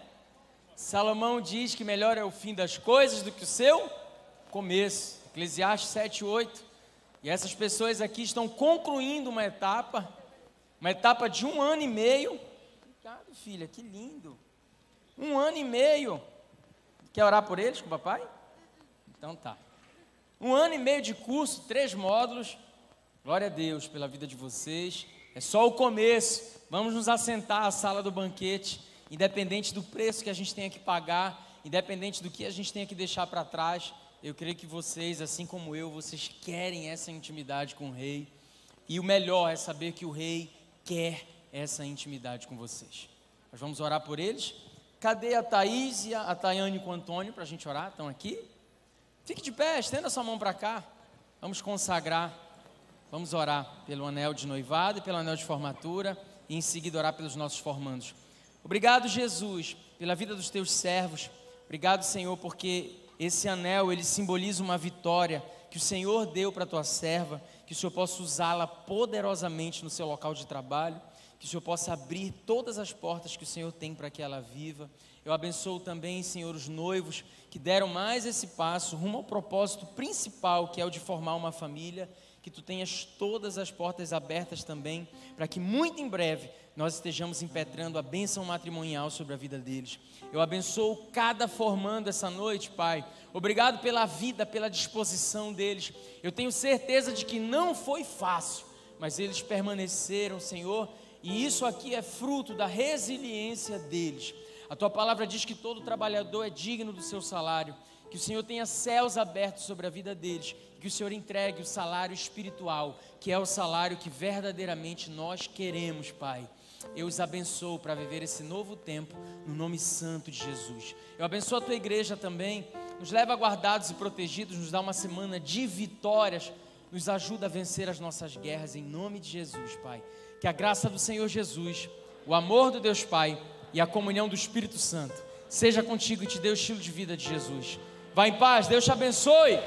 Salomão diz que melhor é o fim das coisas do que o seu começo. Eclesiastes 7:8. E essas pessoas aqui estão concluindo uma etapa de 1 ano e meio. Obrigado, filha, que lindo. 1 ano e meio. Quer orar por eles com o papai? Então tá. 1 ano e meio de curso, 3 módulos. Glória a Deus pela vida de vocês. É só o começo. Vamos nos assentar à sala do banquete. Independente do preço que a gente tenha que pagar, independente do que a gente tenha que deixar para trás, eu creio que vocês, assim como eu, vocês querem essa intimidade com o Rei. E o melhor é saber que o Rei quer essa intimidade com vocês. Nós vamos orar por eles. Cadê a Thaís e a Tayane com o Antônio para a gente orar? Estão aqui? Fique de pé, estenda sua mão para cá. Vamos consagrar. Vamos orar pelo anel de noivado e pelo anel de formatura. E em seguida orar pelos nossos formandos. Obrigado, Jesus, pela vida dos teus servos. Obrigado, Senhor, porque esse anel, ele simboliza uma vitória que o Senhor deu para a tua serva, que o Senhor possa usá-la poderosamente no seu local de trabalho, que o Senhor possa abrir todas as portas que o Senhor tem para que ela viva. Eu abençoo também, Senhor, os noivos que deram mais esse passo rumo ao propósito principal, que é o de formar uma família, que tu tenhas todas as portas abertas também, para que muito em breve nós estejamos impetrando a bênção matrimonial sobre a vida deles. Eu abençoo cada formando essa noite, Pai. Obrigado pela vida, pela disposição deles. Eu tenho certeza de que não foi fácil, mas eles permaneceram, Senhor, e isso aqui é fruto da resiliência deles. A tua palavra diz que todo trabalhador é digno do seu salário, que o Senhor tenha céus abertos sobre a vida deles, que o Senhor entregue o salário espiritual, que é o salário que verdadeiramente nós queremos, Pai. Eu os abençoo para viver esse novo tempo, no nome santo de Jesus. Eu abençoo a tua igreja também, nos leva guardados e protegidos, nos dá uma semana de vitórias, nos ajuda a vencer as nossas guerras, em nome de Jesus, Pai. Que a graça do Senhor Jesus, o amor do Deus Pai e a comunhão do Espírito Santo seja contigo e te dê o estilo de vida de Jesus. Vá em paz, Deus te abençoe.